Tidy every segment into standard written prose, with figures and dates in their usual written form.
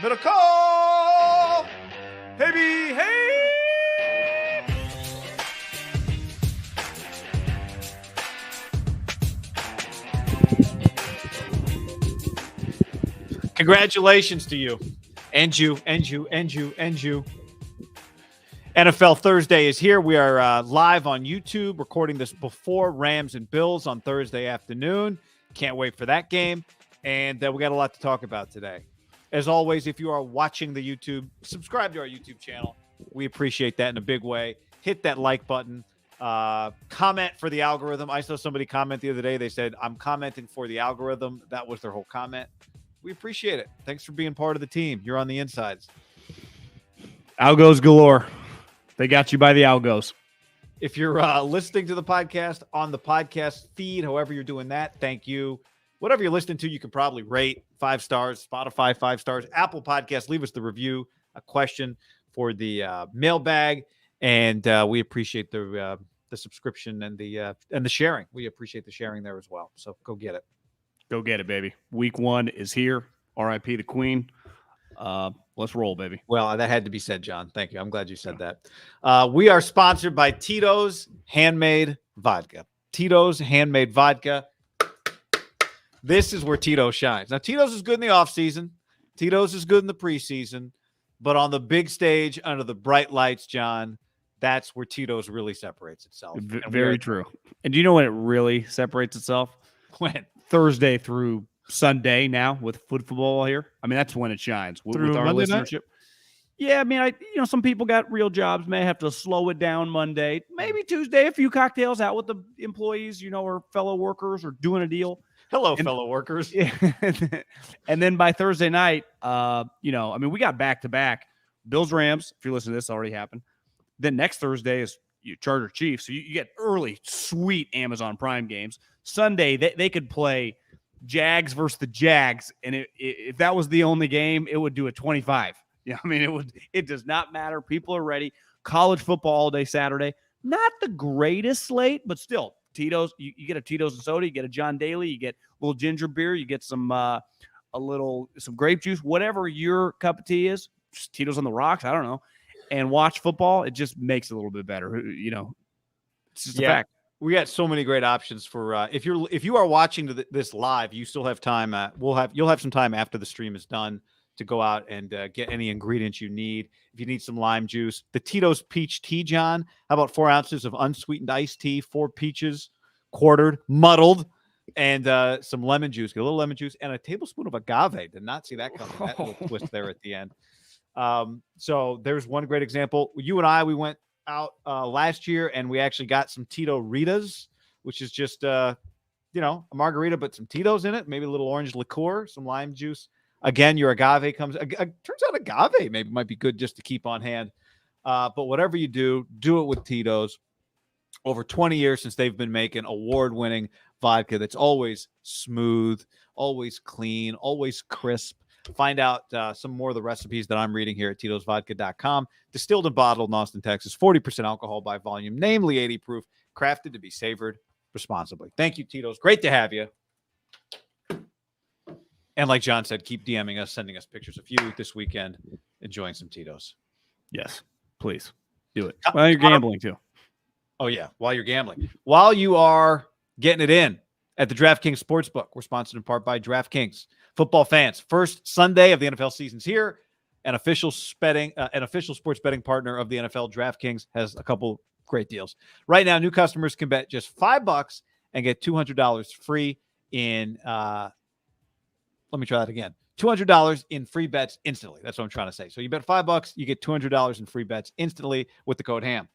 Middle call! Hey, hey! Congratulations to you. And you. NFL Thursday is here. We are live on YouTube, recording this before Rams and Bills on Thursday afternoon. Can't wait for that game. And we got a lot to talk about today. As always, if you are watching the YouTube, subscribe to our YouTube channel. We appreciate that in a big way. Hit that like button. Comment for the algorithm. I saw somebody comment the other day. They said, I'm commenting for the algorithm. That was their whole comment. We appreciate it. Thanks for being part of the team. You're on the insides. Algos galore. They got you by the algos. If you're listening to the podcast on the podcast feed, however you're doing that, thank you. Whatever you're listening to, you can probably rate 5 stars, Spotify 5 stars, Apple Podcasts. Leave us the review, a question for the mailbag, and we appreciate the subscription and the sharing. We appreciate the sharing there as well. So go get it. Go get it, baby. Week 1 is here. R.I.P. the Queen. Let's roll, baby. Well, that had to be said, John. Thank you. I'm glad you said that. We are sponsored by Tito's Handmade Vodka. Tito's Handmade Vodka. This is where Tito shines. Now, Tito's is good in the offseason. Tito's is good in the preseason. But on the big stage, under the bright lights, John, that's where Tito's really separates itself. Very true. And do you know when it really separates itself? When? Thursday through Sunday now with football here. I mean, that's when it shines. With our Monday listenership. Night? Yeah, I mean, some people got real jobs, may have to slow it down Monday. Maybe Tuesday, a few cocktails out with the employees, or fellow workers or doing a deal. Hello, fellow workers. Yeah. And then by Thursday night, we got back-to-back Bills Rams. If you're listening to this, already happened. Then next Thursday is Chargers Chiefs. So you get early, sweet Amazon Prime games. Sunday, they could play Jags versus the Jags, and if that was the only game, it would do a 25. Yeah, I mean, it does not matter. People are ready. College football all day Saturday. Not the greatest slate, but still, Tito's. You get a Tito's and soda. You get a John Daly. You get a little ginger beer. You get some grape juice. Whatever your cup of tea is, just Tito's on the rocks. I don't know, and watch football. It just makes it a little bit better. It's just a fact. We got so many great options for if you are watching this live, you still have time. You'll have some time after the stream is done to go out and get any ingredients you need. If you need some lime juice, the Tito's peach tea, John. How about 4 ounces of unsweetened iced tea, 4 peaches, quartered, muddled, and some lemon juice. Get a little lemon juice and a tablespoon of agave. Did not see that coming. That little twist there at the end. So there's one great example. You and I, we went out last year, and we actually got some Tito Ritas, which is just a margarita, but some Tito's in it, maybe a little orange liqueur, some lime juice. Again, your agave comes. Turns out agave maybe might be good just to keep on hand. But whatever you do it with Tito's. Over 20 years since they've been making award-winning vodka that's always smooth, always clean, always crisp. Find out some more of the recipes that I'm reading here at Tito'sVodka.com. Distilled and bottled in Austin, Texas. 40% alcohol by volume, namely 80 proof. Crafted to be savored responsibly. Thank you, Tito's. Great to have you. And like John said, keep DMing us, sending us pictures of you this weekend enjoying some Tito's. Yes, please do it. Well, you're gambling too. Oh, yeah, while you're gambling. While you are getting it in at the DraftKings Sportsbook. We're sponsored in part by DraftKings. Football fans, first Sunday of the NFL season's here. An official sports betting partner of the NFL, DraftKings, has a couple great deals. Right now, new customers can bet just $5 and get $200 free in let me try that again. $200 in free bets instantly. That's what I'm trying to say. So you bet $5, you get $200 in free bets instantly with the code HAM.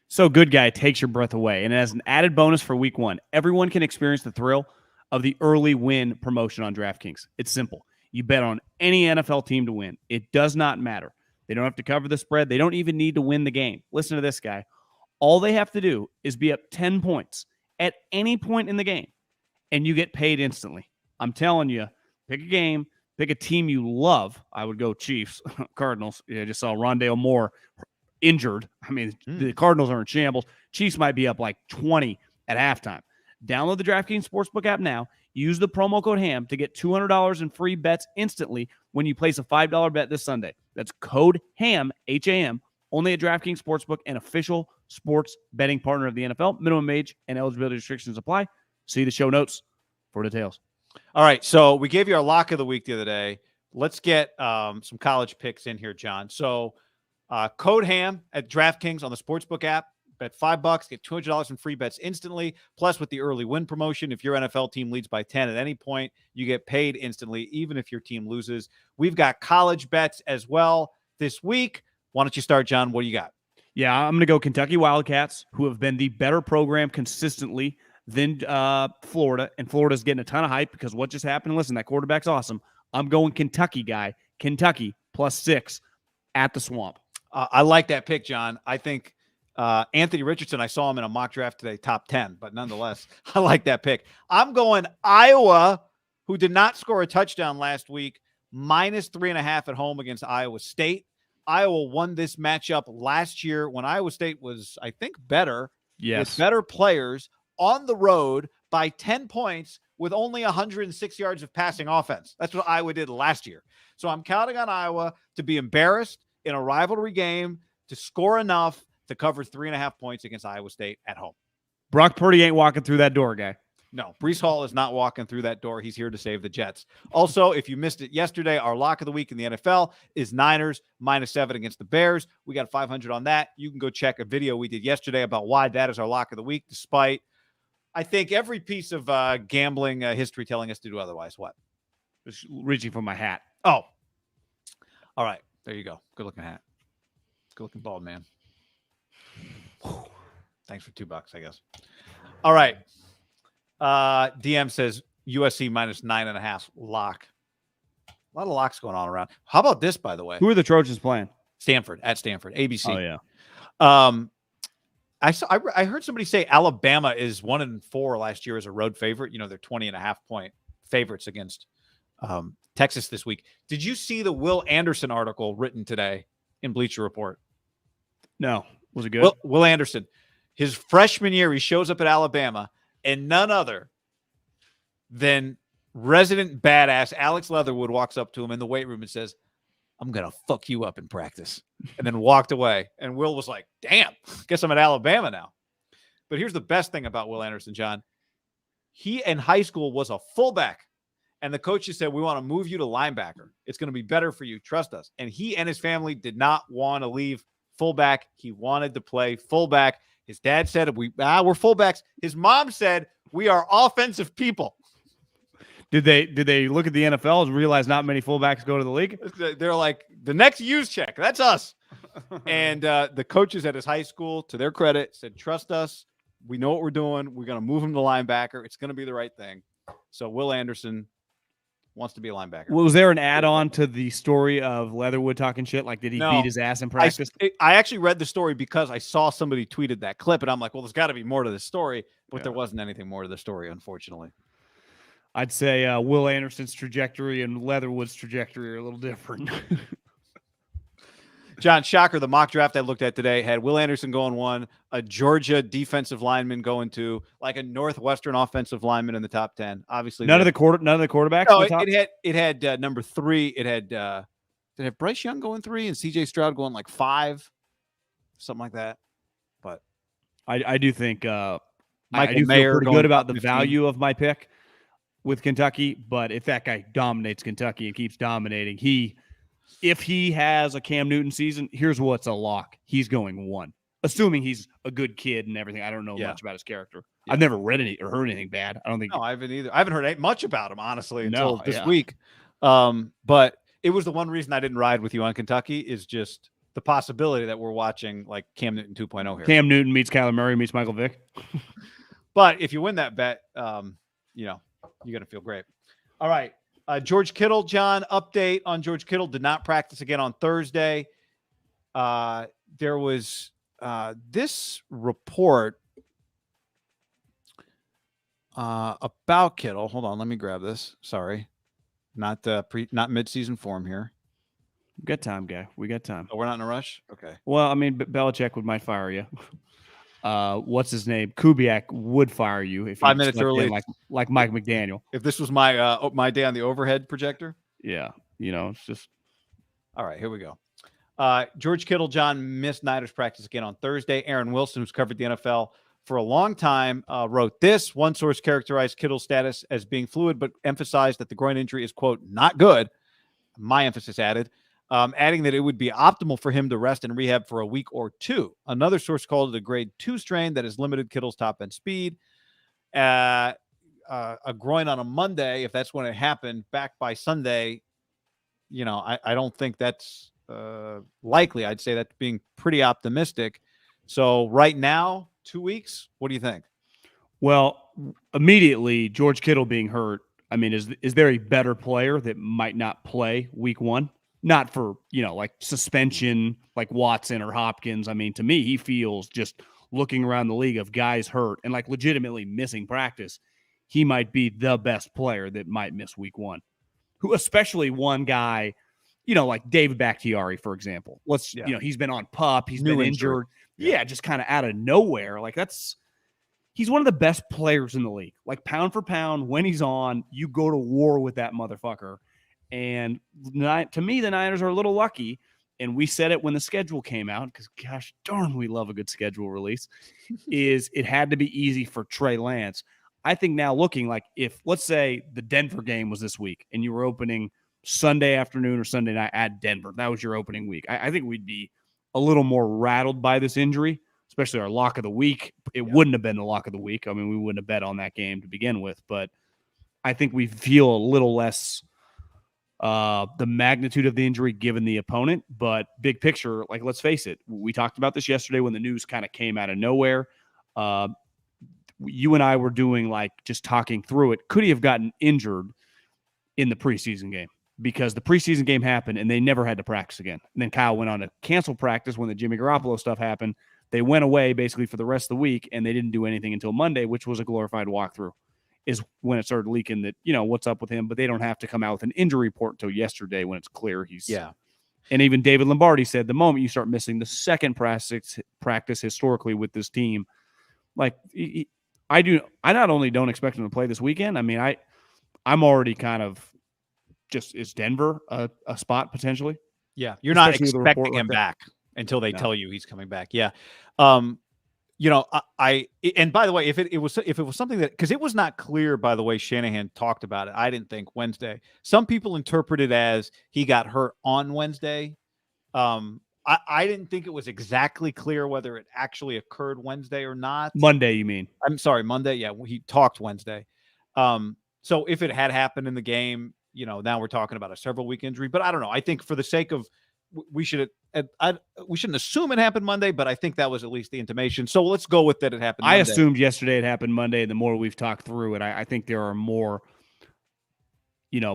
So Good Guy takes your breath away. And as an added bonus for week 1, everyone can experience the thrill of the early win promotion on DraftKings. It's simple. You bet on any NFL team to win. It does not matter. They don't have to cover the spread. They don't even need to win the game. Listen to this, guy. All they have to do is be up 10 points at any point in the game, and you get paid instantly. I'm telling you, pick a game, pick a team you love. I would go Chiefs, Cardinals. I just saw Rondale Moore injured. I mean, the Cardinals are in shambles. Chiefs might be up like 20 at halftime. Download the DraftKings Sportsbook app now. Use the promo code HAM to get $200 in free bets instantly when you place a $5 bet this Sunday. That's code HAM, H-A-M, only at DraftKings Sportsbook, an official sports betting partner of the NFL. Minimum age and eligibility restrictions apply. See the show notes for details. All right, so we gave you our lock of the week the other day. Let's get some college picks in here, John. So code HAM at DraftKings on the Sportsbook app. Bet $5, get $200 in free bets instantly. Plus, with the early win promotion, if your NFL team leads by 10 at any point, you get paid instantly, even if your team loses. We've got college bets as well this week. Why don't you start, John? What do you got? Yeah, I'm going to go Kentucky Wildcats, who have been the better program consistently than Florida. And Florida's getting a ton of hype because what just happened? Listen, that quarterback's awesome. I'm going Kentucky, guy. Kentucky +6 at the Swamp. I like that pick, John. I think Anthony Richardson, I saw him in a mock draft today, top 10, but nonetheless, I like that pick. I'm going Iowa, who did not score a touchdown last week, -3.5 at home against Iowa State. Iowa won this matchup last year when Iowa State was, I think, better. Yes. With better players on the road by 10 points with only 106 yards of passing offense. That's what Iowa did last year. So I'm counting on Iowa to be embarrassed in a rivalry game, to score enough to cover 3.5 points against Iowa State at home. Brock Purdy ain't walking through that door, guy. No, Breece Hall is not walking through that door. He's here to save the Jets. Also, if you missed it yesterday, our lock of the week in the NFL is Niners -7 against the Bears. We got 500 on that. You can go check a video we did yesterday about why that is our lock of the week, despite, I think, every piece of gambling history telling us to do otherwise. What? Just reaching for my hat. Oh, all right. There you go. Good looking hat. Good looking bald man. Whew. Thanks for $2, I guess. All right. DM says USC -9.5 lock. A lot of locks going on around. How about this, by the way? Who are the Trojans playing? Stanford, at Stanford, ABC. Oh, yeah. I heard somebody say Alabama is 1-4 last year as a road favorite. You know, they're 20.5 point favorites against Texas this week. Did you see the Will Anderson article written today in Bleacher Report? No. Was it good? Will Anderson, his freshman year, he shows up at Alabama, and none other than resident badass Alex Leatherwood walks up to him in the weight room and says, "I'm going to fuck you up in practice," and then walked away. And Will was like, "Damn, guess I'm at Alabama now." But here's the best thing about Will Anderson, John. He in high school was a fullback, and the coaches said, "We want to move you to linebacker. It's going to be better for you. Trust us." And he and his family did not want to leave fullback. He wanted to play fullback. His dad said, we're fullbacks. His mom said, "We are offensive people." Did they look at the NFL and realize not many fullbacks go to the league? They're like, the next use check, that's us. And the coaches at his high school, to their credit, said, "Trust us. We know what we're doing. We're going to move him to linebacker. It's going to be the right thing." So Will Anderson wants to be a linebacker. Well, was there an add-on to the story of Leatherwood talking shit? Like, did he beat his ass in practice? I actually read the story because I saw somebody tweeted that clip, and I'm like, well, there's got to be more to this story. But there wasn't anything more to the story, unfortunately. I'd say Will Anderson's trajectory and Leatherwood's trajectory are a little different. John, shocker, the mock draft I looked at today had Will Anderson going 1, a Georgia defensive lineman going 2, like a Northwestern offensive lineman in the top 10. Obviously, none of the quarterbacks. No, it had number 3. It had did it have Bryce Young going 3 and CJ Stroud going like 5, something like that. But I do think I Michael do Mayer feel pretty good about the 15. value of my pick with Kentucky. But if that guy dominates Kentucky and keeps dominating, if he has a Cam Newton season, here's what's a lock. He's going 1, assuming he's a good kid and everything. I don't know much about his character. Yeah. I've never read or heard anything bad. I don't think. No, I haven't either. I haven't heard much about him, honestly, until this week. But it was the one reason I didn't ride with you on Kentucky is just the possibility that we're watching like Cam Newton 2.0 here. Cam Newton meets Kyler Murray meets Michael Vick. But if you win that bet, you're going to feel great. All right. George Kittle, John, update on George Kittle. Did not practice again on Thursday. There was this report about Kittle. Hold on, let me grab this. Sorry, not mid-season form here. We got time, guy. We got time. Oh, we're not in a rush? Okay. Well, I mean, Belichick might fire you. what's his name? Kubiak would fire you if 5 you minutes slept in early. like Mike McDaniel. If this was my day on the overhead projector. Yeah, it's just All right, here we go. George Kittle, John, missed Niners practice again on Thursday. Aaron Wilson, who's covered the NFL for a long time, wrote this. One source characterized Kittle's status as being fluid, but emphasized that the groin injury is, quote, not good. My emphasis added, adding that it would be optimal for him to rest and rehab for a week or two. Another source called it a grade 2 strain that has limited Kittle's top end speed. A groin on a Monday, if that's when it happened, back by Sunday, I don't think that's likely. I'd say that's being pretty optimistic. So right now, 2 weeks, what do you think? Well, immediately George Kittle being hurt. I mean, is there a better player that might not play week 1? Not for, like suspension, like Watson or Hopkins. I mean, to me, he feels, just looking around the league of guys hurt and like legitimately missing practice, he might be the best player that might miss week 1. Who, especially one guy, like David Bakhtiari, for example. He's been on PUP. He's been injured. Yeah, just kind of out of nowhere. Like he's one of the best players in the league. Like pound for pound, when he's on, you go to war with that motherfucker. And to me, the Niners are a little lucky. And we said it when the schedule came out, because gosh darn, we love a good schedule release, is it had to be easy for Trey Lance. I think now looking like if, let's say, the Denver game was this week and you were opening Sunday afternoon or Sunday night at Denver, that was your opening week, I think we'd be a little more rattled by this injury, especially our lock of the week. It wouldn't have been the lock of the week. I mean, we wouldn't have bet on that game to begin with, but I think we feel a little less the magnitude of the injury given the opponent. But big picture, like, let's face it, we talked about this yesterday when the news kind of came out of nowhere. You and I were doing just talking through it. Could he have gotten injured in the preseason game? Because the preseason game happened and they never had to practice again. And then Kyle went on to cancel practice when the Jimmy Garoppolo stuff happened. They went away basically for the rest of the week and they didn't do anything until Monday, which was a glorified walkthrough, is when it started leaking that, what's up with him, but they don't have to come out with an injury report until yesterday when it's clear he's. Yeah. And even David Lombardi said the moment you start missing the second practice historically with this team, I not only don't expect him to play this weekend. I mean, I'm already kind of just, is Denver a spot potentially? Yeah. You're not expecting him back until they tell you he's coming back. Yeah. And by the way, if it was something that, because it was not clear by the way Shanahan talked about it, I didn't think Wednesday. Some people interpreted as he got hurt on Wednesday. I didn't think it was exactly clear whether it actually occurred Wednesday or not. Monday, you mean? I'm sorry, Monday. Yeah, he talked Wednesday. So if it had happened in the game, now we're talking about a several week injury. But I don't know. I think for the sake of, we shouldn't assume it happened Monday, but I think that was at least the intimation. So let's go with that. It happened Monday. I assumed yesterday it happened Monday. The more we've talked through it, I think there are more,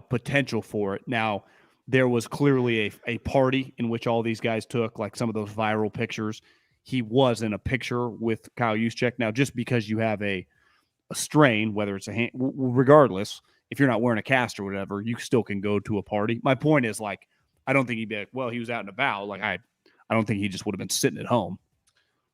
potential for it. Now, there was clearly a party in which all these guys took, like some of those viral pictures. He was in a picture with Kyle Juszczyk. Now, just because you have a strain, whether it's a hand, regardless, if you're not wearing a cast or whatever, you still can go to a party. My point is, I don't think he'd be like, well, he was out and about. I don't think he just would have been sitting at home.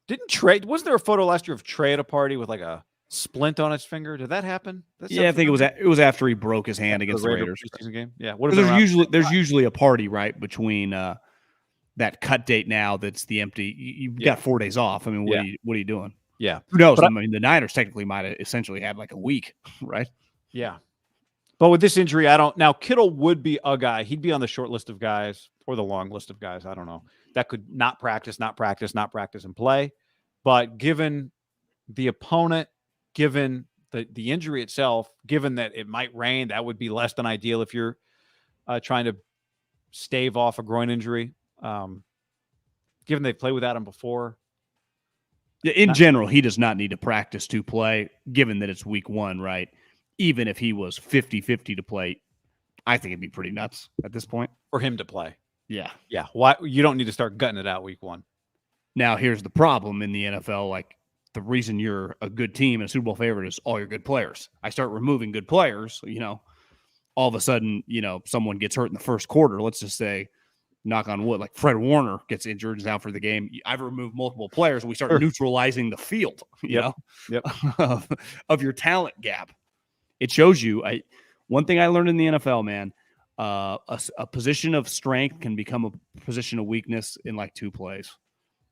Didn't Trey, wasn't there a photo last year of Trey at a party with a splint on his finger? Did that happen? Yeah, I think it was after he broke his hand against the Raiders game. Yeah, there's usually a party right between that cut date now that's the empty. You've got 4 days off. I mean, what are you doing? Yeah, who knows? I mean, the Niners technically might have essentially had a week, right? Yeah, but with this injury, I don't. Now Kittle would be a guy. He'd be on the short list of guys or the long list of guys. I don't know, that could not practice and play. But given the opponent, given the injury itself, given that it might rain, that would be less than ideal if you're trying to stave off a groin injury. Given they played without him before. In general, he does not need to practice to play, given that it's week 1, right? Even if he was 50-50 to play, I think it'd be pretty nuts at this point. For him to play. Yeah. Yeah. Why? You don't need to start gutting it out week 1. Now, here's the problem in the NFL. The reason you're a good team and a Super Bowl favorite is all your good players. I start removing good players, all of a sudden, someone gets hurt in the first quarter. Let's just say knock on wood, like Fred Warner gets injured, is out for the game. I've removed multiple players, and we start neutralizing the field, you know, of your talent gap. It shows you. One thing I learned in the NFL, man, a position of strength can become a position of weakness in like 2 plays.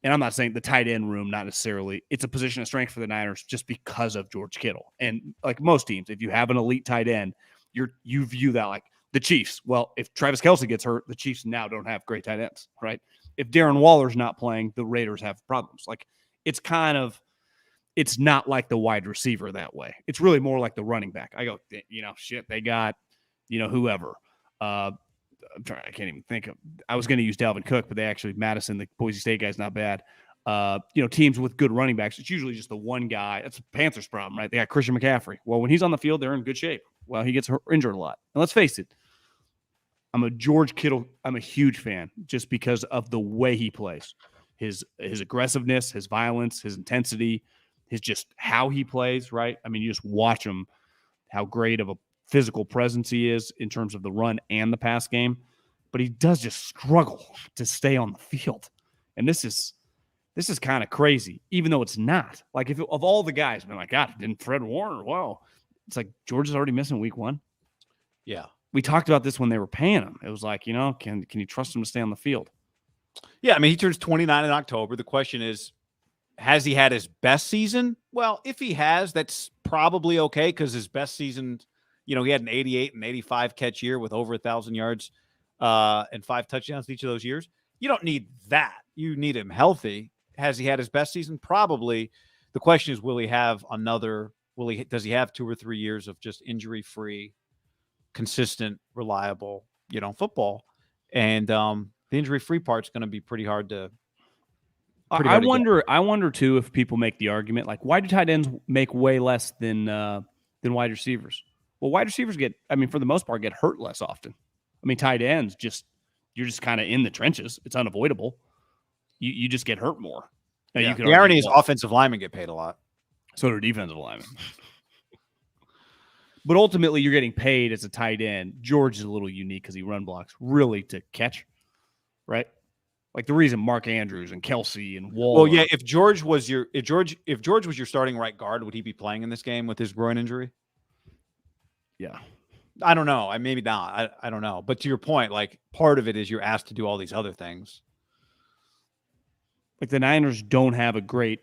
And I'm not saying the tight end room, not necessarily. It's a position of strength for the Niners just because of George Kittle. And like most teams, if you have an elite tight end, you view that like the Chiefs. Well, if Travis Kelce gets hurt, the Chiefs now don't have great tight ends, right? If Darren Waller's not playing, the Raiders have problems. Like it's not like the wide receiver that way. It's really more like the running back. I go, shit, they got, whoever. I'm trying. I can't even think of. I was going to use Dalvin Cook, but they actually Madison, the Boise State guy's not bad. Teams with good running backs, it's usually just the one guy. That's the Panthers' problem, right? They got Christian McCaffrey. Well, when he's on the field, they're in good shape. Well, he gets injured a lot. And let's face it, I'm a George Kittle. I'm a huge fan just because of the way he plays, his aggressiveness, his violence, his intensity, his just how he plays. Right? I mean, you just watch him, how great of a physical presence he is in terms of the run and the pass game, but he does just struggle to stay on the field. And this is kind of crazy, even though it's not. Like of all the guys, man, like, God, didn't Fred Warner? Wow. It's like George is already missing week 1. Yeah. We talked about this when they were paying him. It was like, can you trust him to stay on the field? Yeah. I mean, he turns 29 in October. The question is, has he had his best season? Well, if he has, that's probably okay because his best season, he had an 88 and 85 catch year with over 1,000 yards and 5 touchdowns each of those years. You don't need that. You need him healthy. Has he had his best season? Probably. The question is, does he have 2 or 3 years of just injury-free, consistent, reliable, football? And the injury-free part's going to be pretty hard to. I wonder too if people make the argument like, why do tight ends make way less than wide receivers? Well, wide receivers for the most part, get hurt less often. I mean, tight ends you're just kind of in the trenches. It's unavoidable. You just get hurt more. Now, the irony is offensive linemen get paid a lot. So do defensive linemen. But ultimately, you're getting paid as a tight end. George is a little unique because he run blocks really to catch, right? Like the reason Mark Andrews and Kelce and Waller. Well, yeah. If George was your starting right guard, would he be playing in this game with his groin injury? Yeah. I don't know. Maybe not. I don't know. But to your point, like part of it is you're asked to do all these other things. Like the Niners don't have a great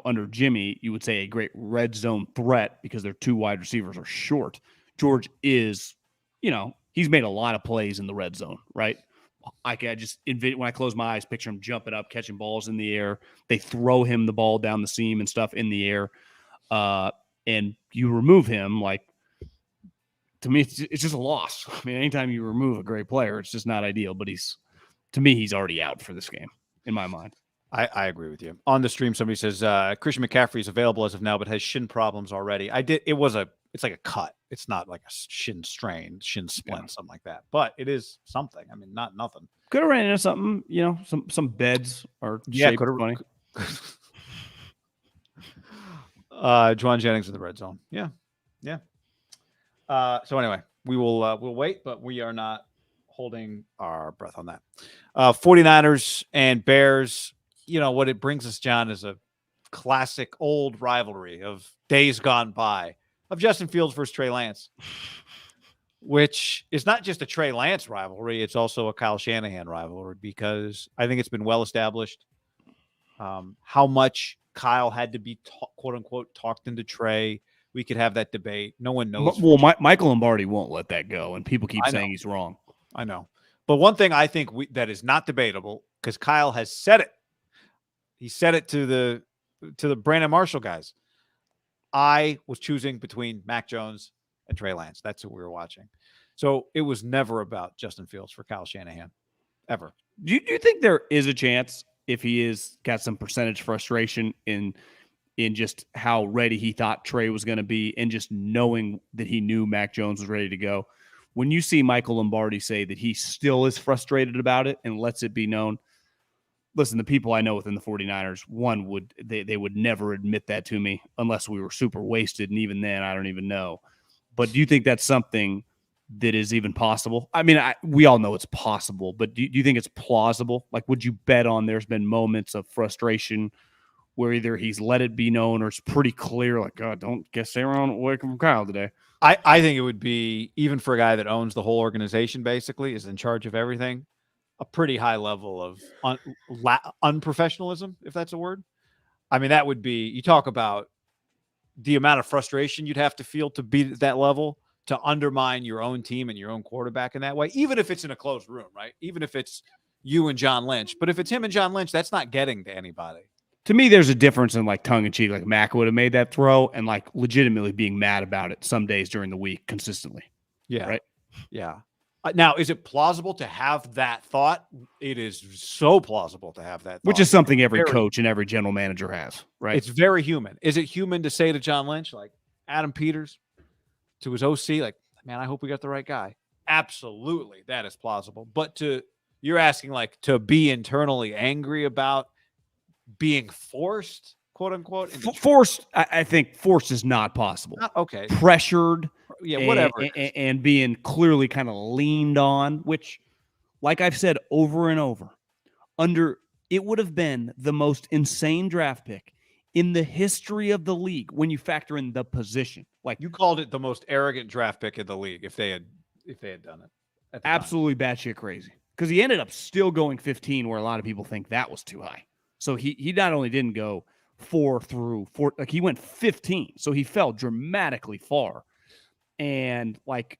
under Jimmy, you would say a great red zone threat because their 2 wide receivers are short. George is, he's made a lot of plays in the red zone, right? I just when I close my eyes, picture him jumping up, catching balls in the air. They throw him the ball down the seam and stuff in the air. And you remove him, like, to me, it's just a loss. I mean, anytime you remove a great player, it's just not ideal. But he's already out for this game, in my mind. I agree with you. On the stream, somebody says Christian McCaffrey is available as of now, but has shin problems already. It's like a cut. It's not like a shin strain, shin splint, something like that. But it is something. I mean, not nothing. Could have ran into something. Some beds are shaped funny. Juwan Jennings in the red zone. Yeah. So anyway, we'll wait, but we are not holding our breath on that. 49ers and Bears. What it brings us, John, is a classic old rivalry of days gone by of Justin Fields versus Trey Lance, which is not just a Trey Lance rivalry. It's also a Kyle Shanahan rivalry because I think it's been well established how much Kyle had to be quote unquote talked into Trey. We could have that debate. No one knows. Well, Michael Lombardi won't let that go, and people keep saying he's wrong. I know. But one thing I think that is not debatable, because Kyle has said it. He said it to the Brandon Marshall guys. I was choosing between Mac Jones and Trey Lance. That's what we were watching. So it was never about Justin Fields for Kyle Shanahan, ever. Do you think there is a chance, if he is got some percentage frustration in just how ready he thought Trey was going to be, and just knowing that he knew Mac Jones was ready to go, when you see Michael Lombardi say that he still is frustrated about it and lets it be known, listen, the people I know within the 49ers, they would never admit that to me unless we were super wasted, and even then, I don't even know. But do you think that's something that is even possible? I mean, we all know it's possible, but do you think it's plausible? Like, would you bet on there's been moments of frustration where either he's let it be known or it's pretty clear, like, God, don't stay around away from Kyle today? I think it would be, even for a guy that owns the whole organization, basically, is in charge of everything, a pretty high level of unprofessionalism, if that's a word. I mean, that would be, you talk about the amount of frustration you'd have to feel to be at that level, to undermine your own team and your own quarterback in that way, even if it's in a closed room, right? Even if it's you and John Lynch. But if it's him and John Lynch, that's not getting to anybody. To me, there's a difference in like tongue in cheek, like Mac would have made that throw, and like legitimately being mad about it some days during the week consistently. Yeah. Right. Yeah. Now, is it plausible to have that thought? It is so plausible to have that thought. Which is something every coach and every general manager has, right? It's very human. Is it human to say to John Lynch, like Adam Peters, to his OC, like, man, I hope we got the right guy? Absolutely. That is plausible. But you're asking like to be internally angry about being forced, quote unquote. Forced. I think forced is not possible. Okay. Pressured. Yeah, whatever. And being clearly kind of leaned on, which, like I've said over and over, it would have been the most insane draft pick in the history of the league when you factor in the position. Like, you called it the most arrogant draft pick in the league if they had done it. Absolutely batshit crazy. Because he ended up still going 15, where a lot of people think that was too high. So he not only didn't go 4 through 4, like he went 15. So he fell dramatically far. And like,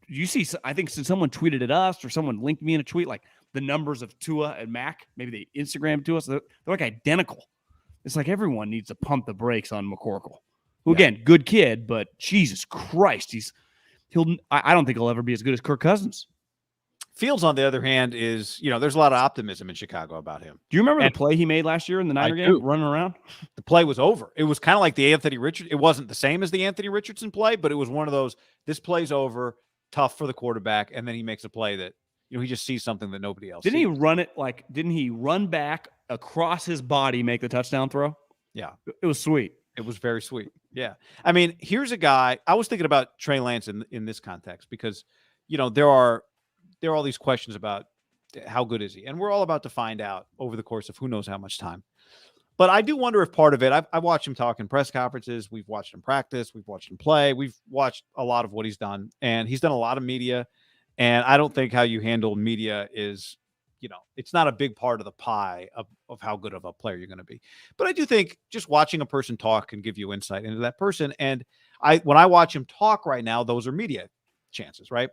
you see, I think someone tweeted at us or someone linked me in a tweet, like the numbers of Tua and Mac, maybe they Instagrammed to us. They're like identical. It's like everyone needs to pump the brakes on McCorkle, who again, good kid, but Jesus Christ, I don't think he'll ever be as good as Kirk Cousins. Fields, on the other hand, is, there's a lot of optimism in Chicago about him. Do you remember the play he made last year in the Niner game, running around? The play was over. It was kind of like the Anthony Richardson. It wasn't the same as the Anthony Richardson play, but it was one of those, this play's over, tough for the quarterback, and then he makes a play that, he just sees something that nobody else Didn't sees. Didn't he run back across his body, make the touchdown throw? Yeah. It was sweet. It was very sweet. Yeah. I mean, here's a guy, I was thinking about Trey Lance in this context because, there are all these questions about how good is he? And we're all about to find out over the course of who knows how much time. But I do wonder if part of it, I watched him talk in press conferences. We've watched him practice. We've watched him play. We've watched a lot of what he's done. And he's done a lot of media. And I don't think how you handle media is, it's not a big part of the pie of how good of a player you're going to be. But I do think just watching a person talk can give you insight into that person. And when I watch him talk right now, those are media chances, right?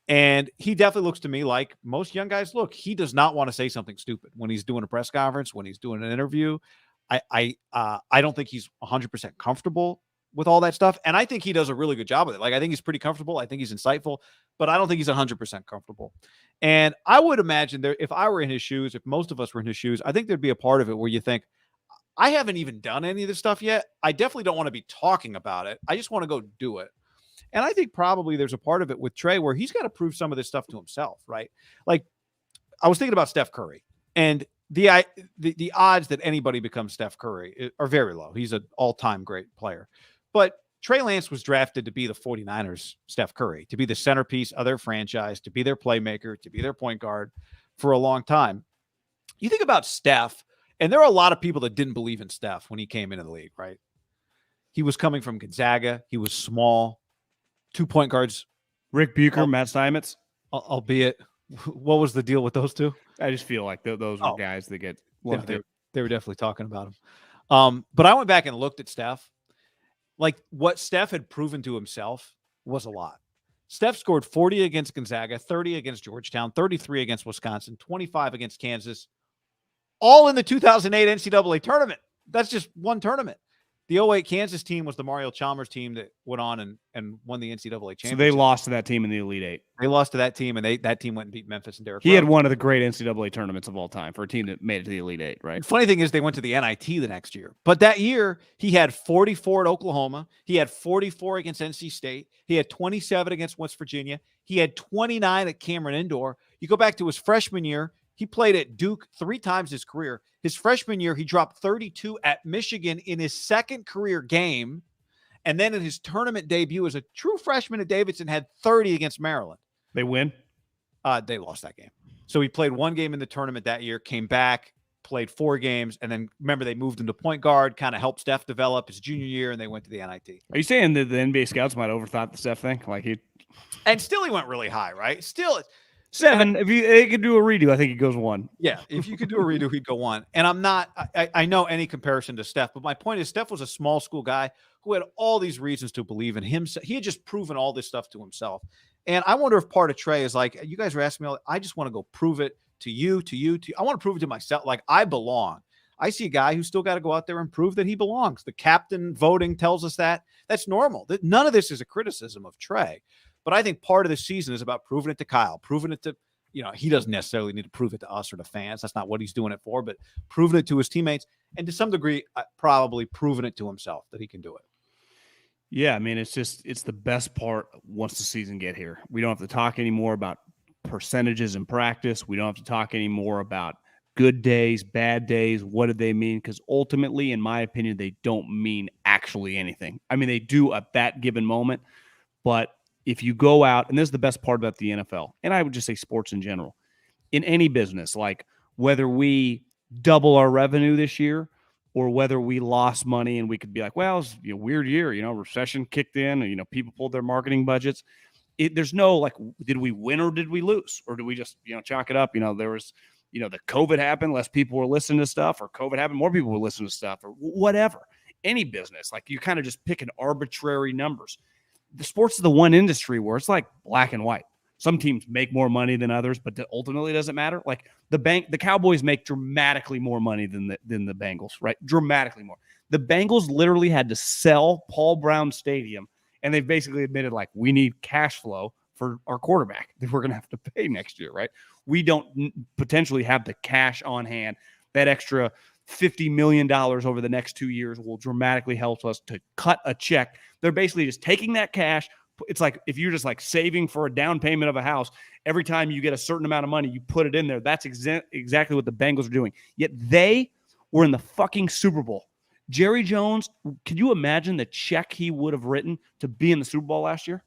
And he definitely looks to me like most young guys look. He does not want to say something stupid when he's doing a press conference, when he's doing an interview. I don't think he's 100% comfortable with all that stuff. And I think he does a really good job with it. Like, I think he's pretty comfortable. I think he's insightful, but I don't think he's 100% comfortable. And I would imagine if I were in his shoes, if most of us were in his shoes, I think there'd be a part of it where you think, I haven't even done any of this stuff yet. I definitely don't want to be talking about it. I just want to go do it. And I think probably there's a part of it with Trey where he's got to prove some of this stuff to himself, right? Like, I was thinking about Steph Curry, and the odds that anybody becomes Steph Curry are very low. He's an all-time great player. But Trey Lance was drafted to be the 49ers Steph Curry, to be the centerpiece of their franchise, to be their playmaker, to be their point guard for a long time. You think about Steph, and there are a lot of people that didn't believe in Steph when he came into the league, right? He was coming from Gonzaga. He was small. 2 point guards. Rick Bucher, Matt Steinmetz. Albeit, what was the deal with those two? I just feel like those were guys that get lumped in. They were definitely talking about him. But I went back and looked at Steph. Like, what Steph had proven to himself was a lot. Steph scored 40 against Gonzaga, 30 against Georgetown, 33 against Wisconsin, 25 against Kansas, all in the 2008 NCAA tournament. That's just one tournament. The 08 Kansas team was the Mario Chalmers team that went on and won the NCAA championship. So they lost to that team in the Elite Eight. They lost to that team, and that team went and beat Memphis and Derrick He Rose. had one of the great NCAA tournaments of all time for a team that made it to the Elite Eight, right? The funny thing is they went to the NIT the next year. But that year, he had 44 at Oklahoma. He had 44 against NC State. He had 27 against West Virginia. He had 29 at Cameron Indoor. You go back to his freshman year, he played at Duke 3 times his career. His freshman year, he dropped 32 at Michigan in his second career game. And then in his tournament debut as a true freshman at Davidson had 30 against Maryland. They win? They lost that game. So he played one game in the tournament that year, came back, played 4 games, and then remember they moved him to point guard, kind of helped Steph develop his junior year, and they went to the NIT. Are you saying that the NBA scouts might have overthought the Steph thing? And still he went really high, right? Still 7. If they could do a redo, I think he goes 1. Yeah, if you could do a redo, he'd go 1. And I'm not I know any comparison to Steph, but my point is Steph was a small school guy who had all these reasons to believe in him. He had just proven all this stuff to himself. And I wonder if part of Trey is like, you guys are asking me, I just want to go prove it to you. I want to prove it to myself. Like, I belong. I see a guy who's still got to go out there and prove that he belongs. The captain voting tells us that. That's normal. None of this is a criticism of Trey. But I think part of the season is about proving it to Kyle, proving it to, he doesn't necessarily need to prove it to us or to fans. That's not what he's doing it for, but proving it to his teammates. And to some degree, probably proving it to himself that he can do it. Yeah, I mean, it's the best part once the season get here. We don't have to talk anymore about percentages in practice. We don't have to talk anymore about good days, bad days. What do they mean? Because ultimately, in my opinion, they don't mean actually anything. I mean, they do at that given moment. But if you go out, and this is the best part about the NFL, and I would just say sports in general, in any business, like whether we double our revenue this year, or whether we lost money and we could be like, well, it's a weird year, recession kicked in, and, people pulled their marketing budgets. There's no, like, did we win or did we lose? Or do we just, chalk it up? There was, the COVID happened, less people were listening to stuff, or COVID happened, more people were listening to stuff, or whatever. Any business, like, you kind of just pick an arbitrary numbers. The sports is the one industry where it's like black and white. Some teams make more money than others, but ultimately it doesn't matter. Like the Cowboys make dramatically more money than the Bengals, right? Dramatically more. The Bengals literally had to sell Paul Brown Stadium, and they basically admitted, like, we need cash flow for our quarterback that we're going to have to pay next year, right? We don't potentially have the cash on hand. That extra $50 million over the next 2 years will dramatically help us to cut a check. They're basically just taking that cash. It's like if you're just like saving for a down payment of a house, every time you get a certain amount of money, you put it in there. That's exactly what the Bengals are doing. Yet they were in the fucking Super Bowl. Jerry Jones, could you imagine the check he would have written to be in the Super Bowl last year?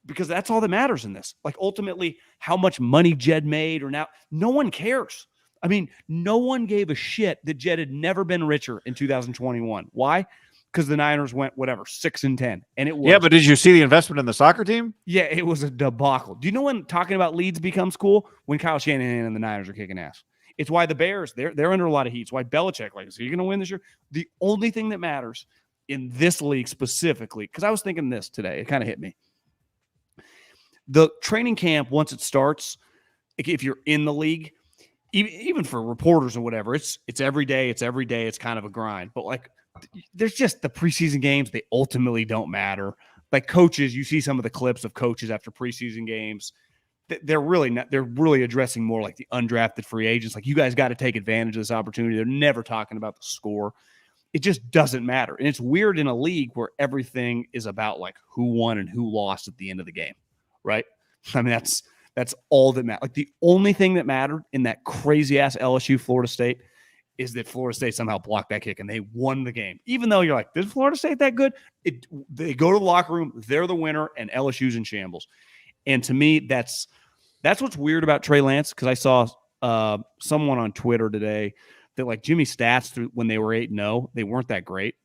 Because that's all that matters in this. Like, ultimately, how much money Jed made, or now, no one cares. I mean, no one gave a shit that Jed had never been richer in 2021. Why? Because the Niners went, 6-10. And it was. Yeah, but did you see the investment in the soccer team? Yeah, it was a debacle. Do you know when talking about leads becomes cool? When Kyle Shanahan and the Niners are kicking ass. It's why the Bears, they're under a lot of heat. It's why Belichick, like, so you're going to win this year? The only thing that matters in this league specifically, because I was thinking this today, it kind of hit me. The training camp, once it starts, if you're in the league, even for reporters or whatever, it's every day. It's kind of a grind. But, like, there's just the preseason games. They ultimately don't matter. Like, coaches, you see some of the clips of coaches after preseason games. They're really addressing more like the undrafted free agents. Like, you guys got to take advantage of this opportunity. They're never talking about the score. It just doesn't matter. And it's weird in a league where everything is about, like, who won and who lost at the end of the game, right? I mean, that's all that matters. Like, the only thing that mattered in that crazy-ass LSU Florida State is that Florida State somehow blocked that kick and they won the game. Even though you're like, is Florida State that good? They go to the locker room, they're the winner, and LSU's in shambles. And to me, that's what's weird about Trey Lance, because I saw someone on Twitter today that, like, Jimmy's stats when they were 8-0, they weren't that great.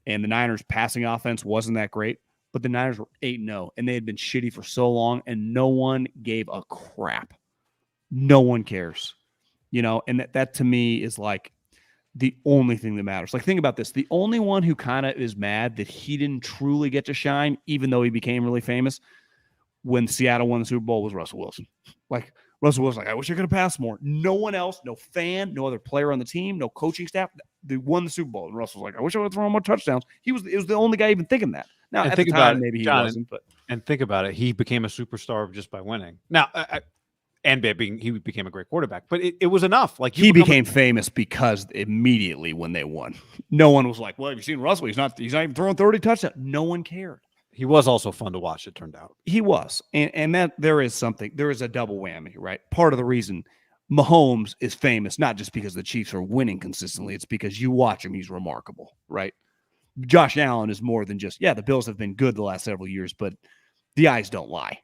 And the Niners' passing offense wasn't that great. But the Niners were 8-0, and they had been shitty for so long, and no one gave a crap. No one cares. And that to me is, like, the only thing that matters. Like, think about this. The only one who kind of is mad that he didn't truly get to shine, even though he became really famous, when Seattle won the Super Bowl, was Russell Wilson. Like, Russell Wilson, like, I wish I could have passed more. No one else, no fan, no other player on the team, no coaching staff. They won the Super Bowl. And Russell's like, I wish I would have thrown more touchdowns. It was the only guy even thinking that. Now, at the time, maybe he wasn't. But think about it. He became a superstar just by winning. Now, he became a great quarterback. But it was enough. Like, he became famous because immediately when they won, no one was like, well, have you seen Russell? He's not even throwing 30 touchdowns. No one cared. He was also fun to watch, it turned out. He was. And that there is a double whammy, right? Part of the reason Mahomes is famous, not just because the Chiefs are winning consistently, it's because you watch him, he's remarkable, right? Josh Allen is more than just, the Bills have been good the last several years, but the eyes don't lie,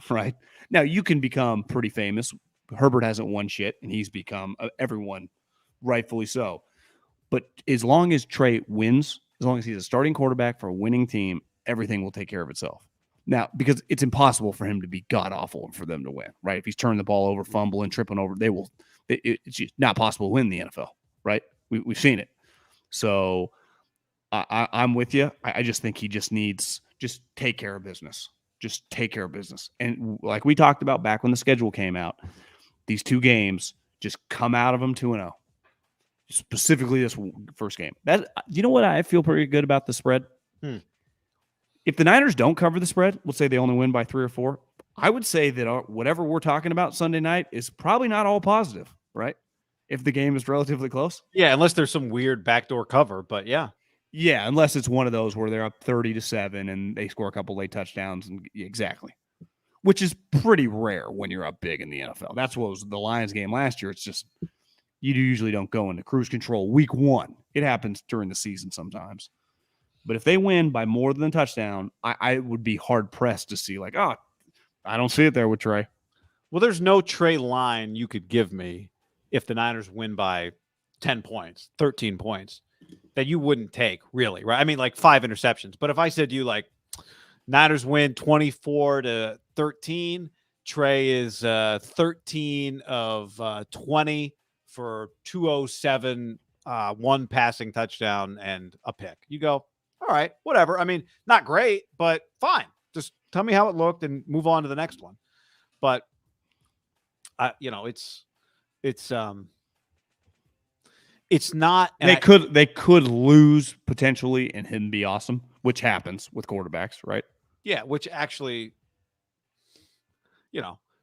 right? Now, you can become pretty famous. Herbert hasn't won shit, and he's become everyone, rightfully so. But as long as Trey wins, as long as he's a starting quarterback for a winning team, everything will take care of itself. Now, because it's impossible for him to be god-awful and for them to win, right? If he's turning the ball over, fumbling, tripping over, it's just not possible to win the NFL, right? We've seen it. So I'm with you. I just think he just needs take care of business. Just take care of business. And like we talked about back when the schedule came out, these 2 games, just come out of them 2-0. Specifically this first game. You know what I feel pretty good about the spread? If the Niners don't cover the spread, let's say they only win by 3 or 4, I would say that whatever we're talking about Sunday night is probably not all positive, right? If the game is relatively close. Yeah, unless there's some weird backdoor cover, but yeah. Yeah, unless it's one of those where they're up 30-7 and they score a couple late touchdowns. And exactly. Which is pretty rare when you're up big in the NFL. That's what was the Lions game last year. It's just you usually don't go into cruise control week 1. It happens during the season sometimes. But if they win by more than a touchdown, I would be hard-pressed to see I don't see it there with Trey. Well, there's no Trey line you could give me if the Niners win by 10 points, 13 points, that you wouldn't take, really, right? I mean, 5 interceptions. But if I said to you, Niners win 24-13, Trey is 13 of 20 for 207, 1 passing touchdown, and a pick. You go, all right, whatever. I mean, not great, but fine. Just tell me how it looked and move on to the next one. But, it's not. They could lose potentially and him be awesome, which happens with quarterbacks, right? Yeah, which actually,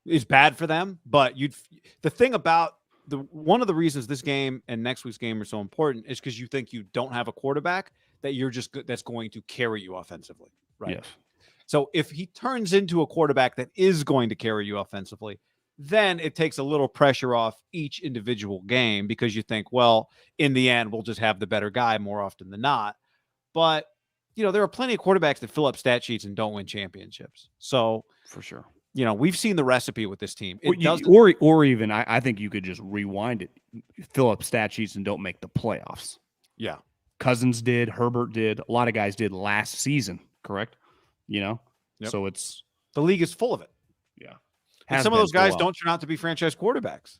is bad for them. But the thing about one of the reasons this game and next week's game are so important is because you think you don't have a quarterback that's going to carry you offensively, right? Yes. So if he turns into a quarterback that is going to carry you offensively, then it takes a little pressure off each individual game because you think, well, in the end, we'll just have the better guy more often than not. But, there are plenty of quarterbacks that fill up stat sheets and don't win championships. So for sure, we've seen the recipe with this team. Or even I think you could just rewind it, fill up stat sheets and don't make the playoffs. Yeah. Cousins did, Herbert did, a lot of guys did last season, correct? Yep. So it's the league is full of it. Yeah. And some of those guys don't turn out to be franchise quarterbacks.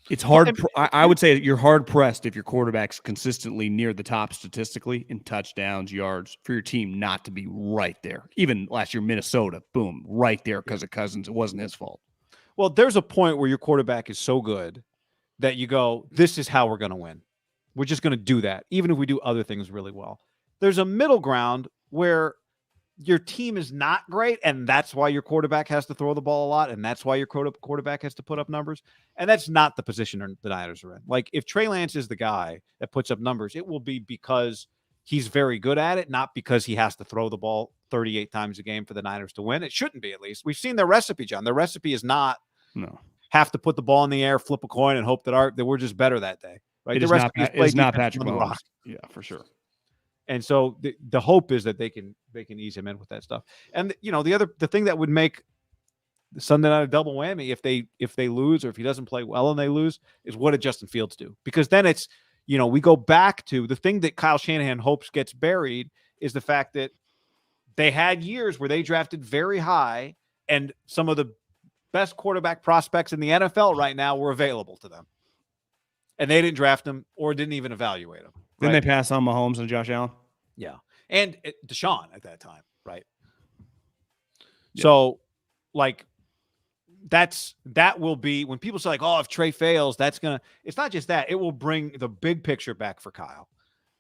It's hard. I would say you're hard pressed if your quarterback's consistently near the top statistically in touchdowns, yards, for your team not to be right there. Even last year, Minnesota, boom, right there because of Cousins. It wasn't his fault. Well, there's a point where your quarterback is so good that you go, this is how we're going to win. We're just going to do that, even if we do other things really well. There's a middle ground where your team is not great, and that's why your quarterback has to throw the ball a lot, and that's why your quarterback has to put up numbers. And that's not the position the Niners are in. If Trey Lance is the guy that puts up numbers, it will be because he's very good at it, not because he has to throw the ball 38 times a game for the Niners to win. It shouldn't be, at least. We've seen their recipe, John. Their recipe is not have to put the ball in the air, flip a coin, and hope that we're just better that day. Right? It's not Patrick Mahomes. Yeah, for sure. And so the hope is that they can ease him in with that stuff. And the thing that would make the Sunday night a double whammy if they lose, or if he doesn't play well and they lose, is what did Justin Fields do? Because then it's we go back to the thing that Kyle Shanahan hopes gets buried is the fact that they had years where they drafted very high and some of the best quarterback prospects in the NFL right now were available to them, and they didn't draft them or didn't even evaluate them. Didn't they pass on Mahomes and Josh Allen? Yeah. And Deshaun at that time, right? Yeah. So, that will be when people say, if Trey fails, it's not just that. It will bring the big picture back for Kyle.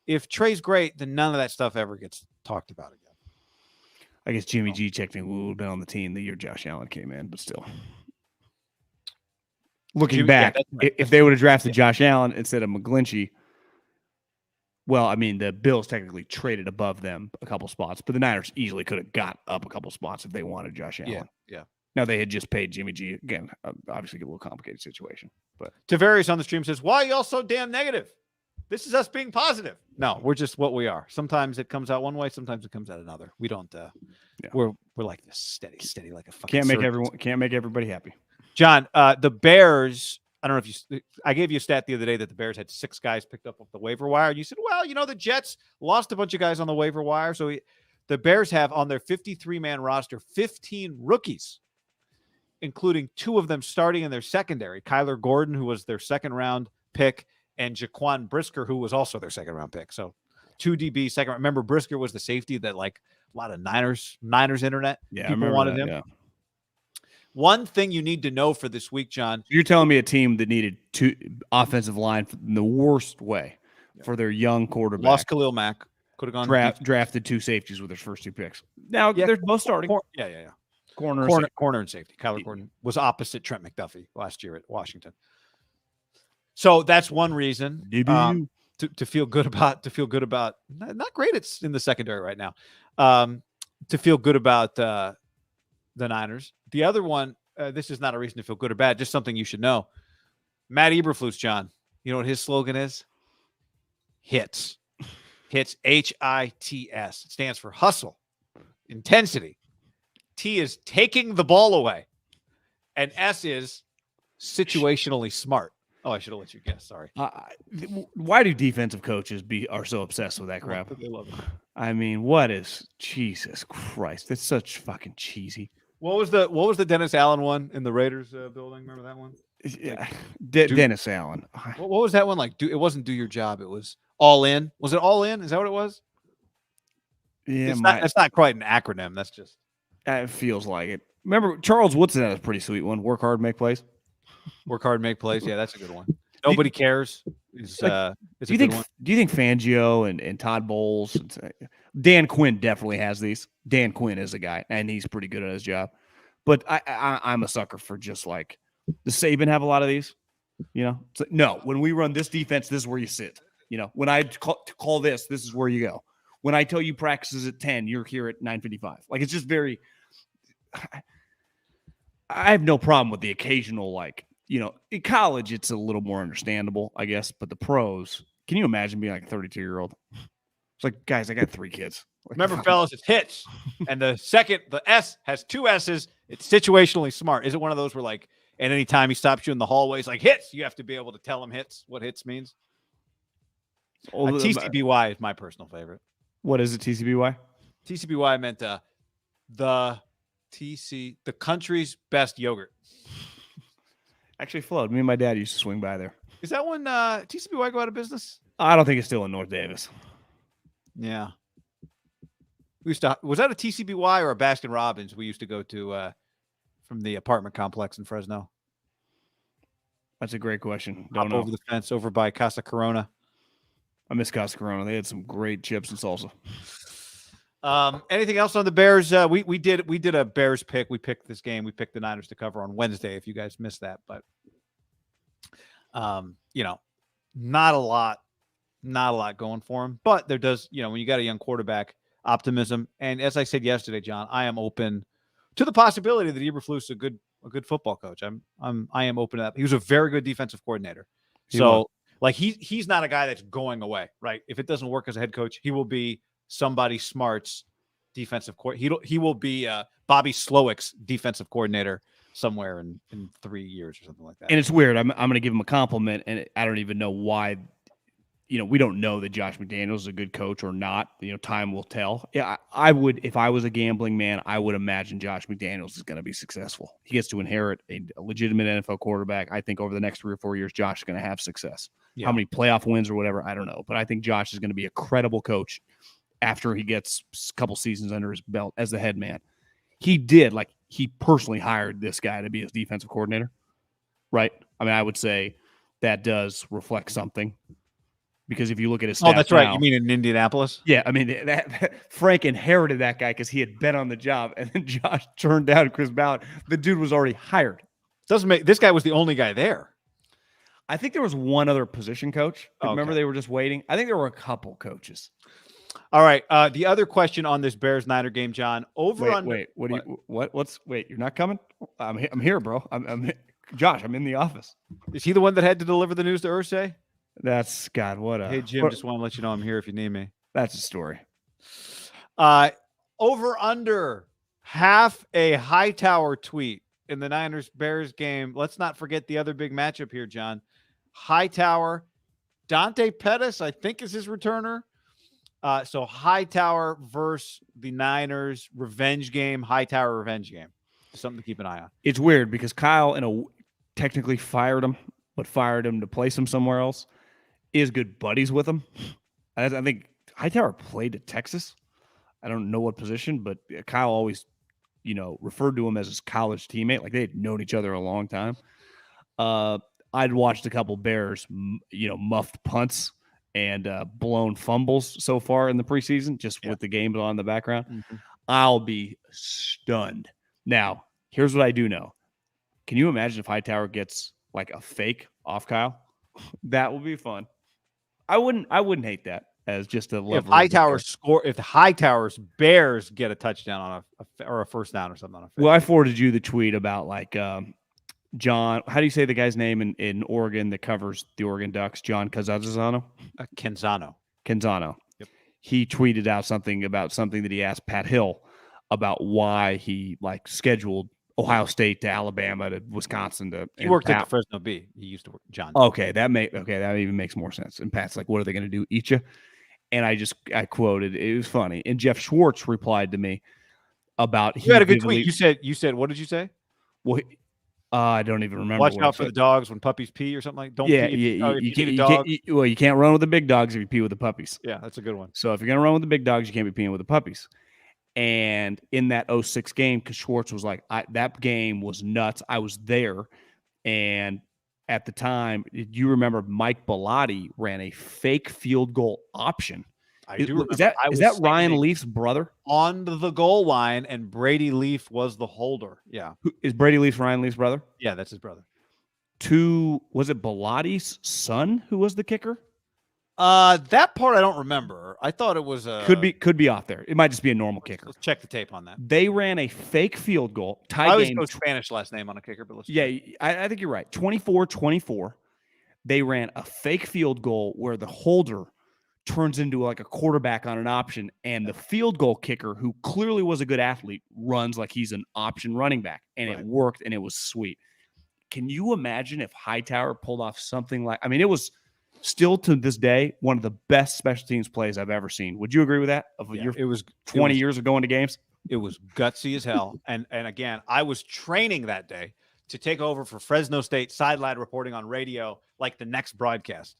If Trey's great, then none of that stuff ever gets talked about again. I guess Jimmy G technically would have been on the team the year Josh Allen came in, but still. Looking back, if they would have drafted Josh Allen instead of McGlinchey, well, I mean, the Bills technically traded above them a couple spots, but the Niners easily could have got up a couple spots if they wanted Josh Allen. Yeah. Now, they had just paid Jimmy G. Again, obviously a little complicated situation. But Tavarius on the stream says, why are y'all so damn negative? This is us being positive. No, we're just what we are. Sometimes it comes out one way, sometimes it comes out another. We don't. We're like this steady like a fucking. Can't make everybody happy. John, the Bears. I don't know if you. I gave you a stat the other day that the Bears had 6 guys picked up off the waiver wire, and you said, "Well, the Jets lost a bunch of guys on the waiver wire, so the Bears have on their 53-man roster 15 rookies, including 2 of them starting in their secondary. Kyler Gordon, who was their second-round pick, and Jaquan Brisker, who was also their second-round pick. So 2 DB second. Remember, Brisker was the safety that like a lot of Niners internet people wanted him. Yeah. One thing you need to know for this week, John. You're telling me a team that needed 2 offensive line in the worst way for their young quarterback. Lost Khalil Mack. Could have gone drafted 2 safeties with their first 2 picks. Now they're both starting. Corner and safety. Kyler Gordon was opposite Trent McDuffie last year at Washington. So that's one reason to feel good about. Not great. It's in the secondary right now. To feel good about the Niners. The other one. This is not a reason to feel good or bad. Just something you should know. Matt Eberflus, John. You know what his slogan is? Hits. Hits. HITS. It stands for hustle, intensity. T is taking the ball away, and S is situationally smart. Oh, I should have let you guess. Sorry. Why do defensive coaches are so obsessed with that crap? They love it. I mean, what is Jesus Christ? That's such fucking cheesy. What was the Dennis Allen one in the Raiders building? Remember that one? Yeah, Dennis Allen. What was that one like? It wasn't do your job. It was all in. Was it all in? Is that what it was? Yeah, it's not quite an acronym. That's just. It feels like it. Remember, Charles Woodson had a pretty sweet one. Work hard, make plays. Work hard, make plays. Yeah, that's a good one. Nobody cares. Do you think Fangio and Todd Bowles, Dan Quinn definitely has these? Dan Quinn is a guy, and he's pretty good at his job. But I'm a sucker for just like the Saban have a lot of these. It's like, no, when we run this defense, this is where you sit. When I call this is where you go. When I tell you practices at 10, you're here at 9:55. Like, it's just very. I have no problem with the occasional, in college, it's a little more understandable, I guess. But the pros, can you imagine being like a 32-year-old? It's like, guys, I got 3 kids. Remember, fellas, it's hits. And the S has 2 S's. It's situationally smart. Is it one of those where, like, at any time he stops you in the hallways, like hits, you have to be able to tell him what hits means? TCBY is my personal favorite. What is it, TCBY? TCBY meant the country's best yogurt. Actually flowed. Me and my dad used to swing by there. Is that when TCBY go out of business? I don't think it's still in North Davis. Yeah. Was that a TCBY or a Baskin Robbins we used to go to from the apartment complex in Fresno? That's a great question. Don't know. Over the fence, over by Casa Corona. I miss Casa Corona. They had some great chips and salsa. Anything else on the Bears? We did a Bears pick. We picked this game. We picked the Niners to cover on Wednesday. If you guys missed that, but not a lot going for him. But there does, when you got a young quarterback, optimism. And as I said yesterday, John, I am open to the possibility that Eberflus is a good football coach. I am open to that. He was a very good defensive coordinator. He's not a guy that's going away, right? If it doesn't work as a head coach, he will be somebody smart's defensive coordinator. He will be Bobby Slowick's defensive coordinator somewhere in 3 years or something like that. And it's weird. I'm going to give him a compliment, and I don't even know why. We don't know that Josh McDaniels is a good coach or not. Time will tell. Yeah, I would, if I was a gambling man, I would imagine Josh McDaniels is going to be successful. He gets to inherit a legitimate NFL quarterback. I think over the next 3 or 4 years, Josh is going to have success. Yeah. How many playoff wins or whatever, I don't know. But I think Josh is going to be a credible coach after he gets a couple seasons under his belt as the head man. He personally hired this guy to be his defensive coordinator, right? I mean, I would say that does reflect something. Because if you look at his stats that's right. You mean in Indianapolis? Yeah, I mean that Frank inherited that guy because he had been on the job, and then Josh turned down Chris Ballard. The dude was already hired. This guy was the only guy there. I think there was one other position coach. Remember, they were just waiting. I think there were a couple coaches. All right. The other question on this Bears-Niner game, John. Wait. You're not coming? I'm here, bro. I'm Josh. I'm in the office. Is he the one that had to deliver the news to Irsay? That's God. What a Hey, Jim, what- just want to let you know I'm here if you need me. That's a story. Over under half a Hightower tweet in the Niners-Bears game. Let's not forget the other big matchup here, John. Hightower, Dante Pettis, I think, is his returner. So Hightower versus the Niners revenge game, Hightower revenge game. Something to keep an eye on. It's weird because Kyle technically fired him, but fired him to place him somewhere else. Is good buddies with him. I think Hightower played at Texas. I don't know what position, but Kyle always, referred to him as his college teammate. Like they had known each other a long time. I'd watched a couple Bears, muffed punts and blown fumbles so far in the preseason, just with the games on in the background. Mm-hmm. I'll be stunned. Now, here's what I do know. Can you imagine if Hightower gets like a fake off Kyle? That would be fun. I wouldn't hate that as just a level. If the Hightower's Bears get a touchdown on or a first down or something on a fake. Well, I forwarded you the tweet about like John. How do you say the guy's name in Oregon that covers the Oregon Ducks? John Canzano. Canzano. Yep. He tweeted out something that he asked Pat Hill about why he like scheduled Ohio State to Alabama to Wisconsin to. He worked at the Fresno B. He used to work John. Okay, that even makes more sense. And Pat's like, "What are they going to do? Eat you?" And I quoted. It was funny. And Jeff Schwartz replied to me about you had a good tweet. You said what did you say? Well, I don't even remember. Watch out for the dogs when puppies pee or something like. Don't pee. You can't run with the big dogs if you pee with the puppies. Yeah, that's a good one. So if you're gonna run with the big dogs, you can't be peeing with the puppies. And in that 06 game, because Schwartz was like, that game was nuts. I was there. And at the time, you remember Mike Bellotti ran a fake field goal option. I do remember. Is that Ryan Leaf's brother? On the goal line, and Brady Leaf was the holder. Yeah. Is Brady Leaf Ryan Leaf's brother? Yeah, that's his brother. Was it Bellotti's son who was the kicker? That part I don't remember. I thought it was could be off there. It might just be a normal kicker. Let's check the tape on that. They ran a fake field goal. I always go Spanish last name on a kicker, but I think you're right. 24-24. They ran a fake field goal where the holder turns into like a quarterback on an option, and the field goal kicker, who clearly was a good athlete, runs like he's an option running back, and it worked, and it was sweet. Can you imagine if Hightower pulled off something like? I mean, it was. Still to this day, one of the best special teams plays I've ever seen. Would you agree with that? It was 20 years of going to games. It was gutsy as hell. And again, I was training that day to take over for Fresno State sideline reporting on radio, like the next broadcast.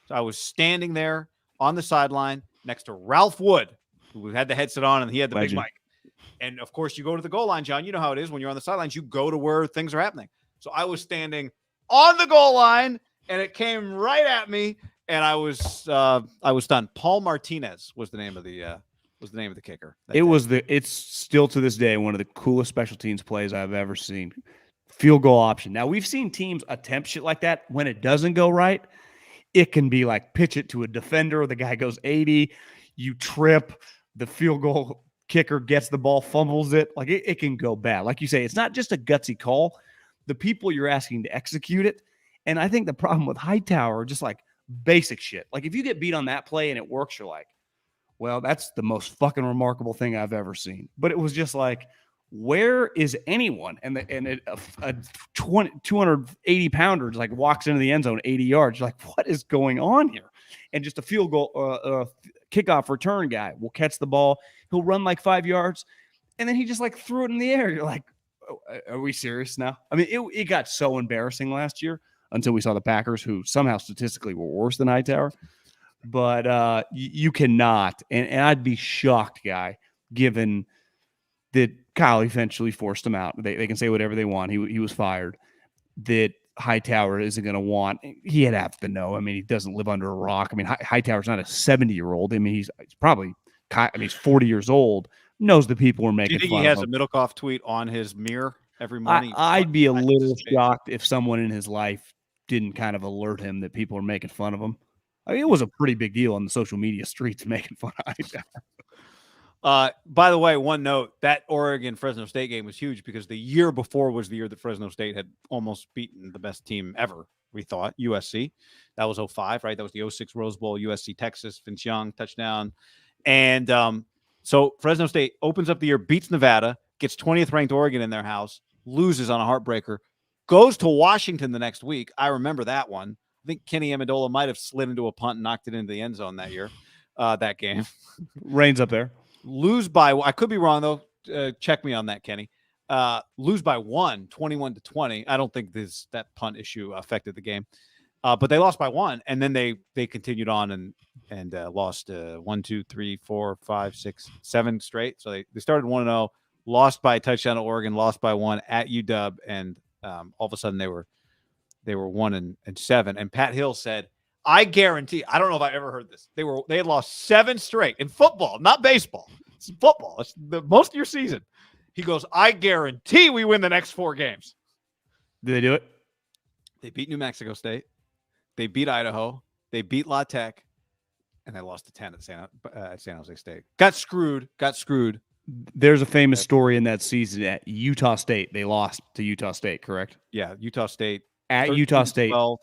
So I was standing there on the sideline next to Ralph Wood, who had the headset on and he had the big mic. And of course, you go to the goal line, John. You know how it is when you're on the sidelines. You go to where things are happening. So I was standing on the goal line. And it came right at me, and I was stunned. Paul Martinez was the name of the kicker. It's still to this day one of the coolest special teams plays I've ever seen. Field goal option. Now we've seen teams attempt shit like that. When it doesn't go right, it can be like pitch it to a defender. The guy goes 80, you trip, the field goal kicker gets the ball, fumbles it. Like it can go bad. Like you say, it's not just a gutsy call. The people you're asking to execute it. And I think the problem with Hightower, just like basic shit. Like if you get beat on that play and it works, you're like, well, that's the most fucking remarkable thing I've ever seen. But it was just like, where is anyone? And a 280 pounder just like walks into the end zone 80 yards. You're like, what is going on here? And just a field goal, kickoff return guy will catch the ball. He'll run like 5 yards. And then he just like threw it in the air. You're like, oh, are we serious now? I mean, it got so embarrassing last year. Until we saw the Packers, who somehow statistically were worse than Hightower. But you cannot, and I'd be shocked, guy, given that Kyle eventually forced him out. They can say whatever they want. He was fired. That Hightower isn't going to want. He'd have to know. I mean, he doesn't live under a rock. I mean, Hightower's not a 70-year-old. I mean, he's probably, he's 40 years old. Knows the people are making fun of him. Do you think he has a Middlecoff tweet on his mirror every morning? I'd be a little shocked if someone in his life didn't kind of alert him that people are making fun of him. I mean, it was a pretty big deal on the social media streets making fun of Hightower. By the way, one note, that Oregon-Fresno State game was huge because the year before was the year that Fresno State had almost beaten the best team ever, we thought. USC. That was 05, right? That was the 06 Rose Bowl, USC, Texas, Vince Young, touchdown. And so Fresno State opens up the year, beats Nevada, gets 20th ranked Oregon in their house, loses on a heartbreaker, goes to Washington the next week. I remember that one. I think Kenny Amendola might have slid into a punt and knocked it into the end zone that year, that game. Reigns up there. Lose by, I could be wrong though. Check me on that, Kenny. Lose by 21-20. I don't think that punt issue affected the game. But they lost by 1, and then they continued on and lost 1, 2, 3, 4, 5, 6, 7 straight. So they started 1-0, lost by a touchdown to Oregon, lost by 1 at UW, and all of a sudden they were 1-7. And Pat Hill said, "I guarantee." I don't know if I ever heard this. They had lost 7 straight in football, not baseball. It's football. It's the most of your season. He goes, "I guarantee we win the next 4 games." Did they do it? They beat New Mexico State. They beat Idaho. They beat La Tech, and they lost to 10 at San Jose State. Got screwed. There's a famous story in that season at Utah State. They lost to Utah State, correct? Yeah, Utah State. At Utah State. 12.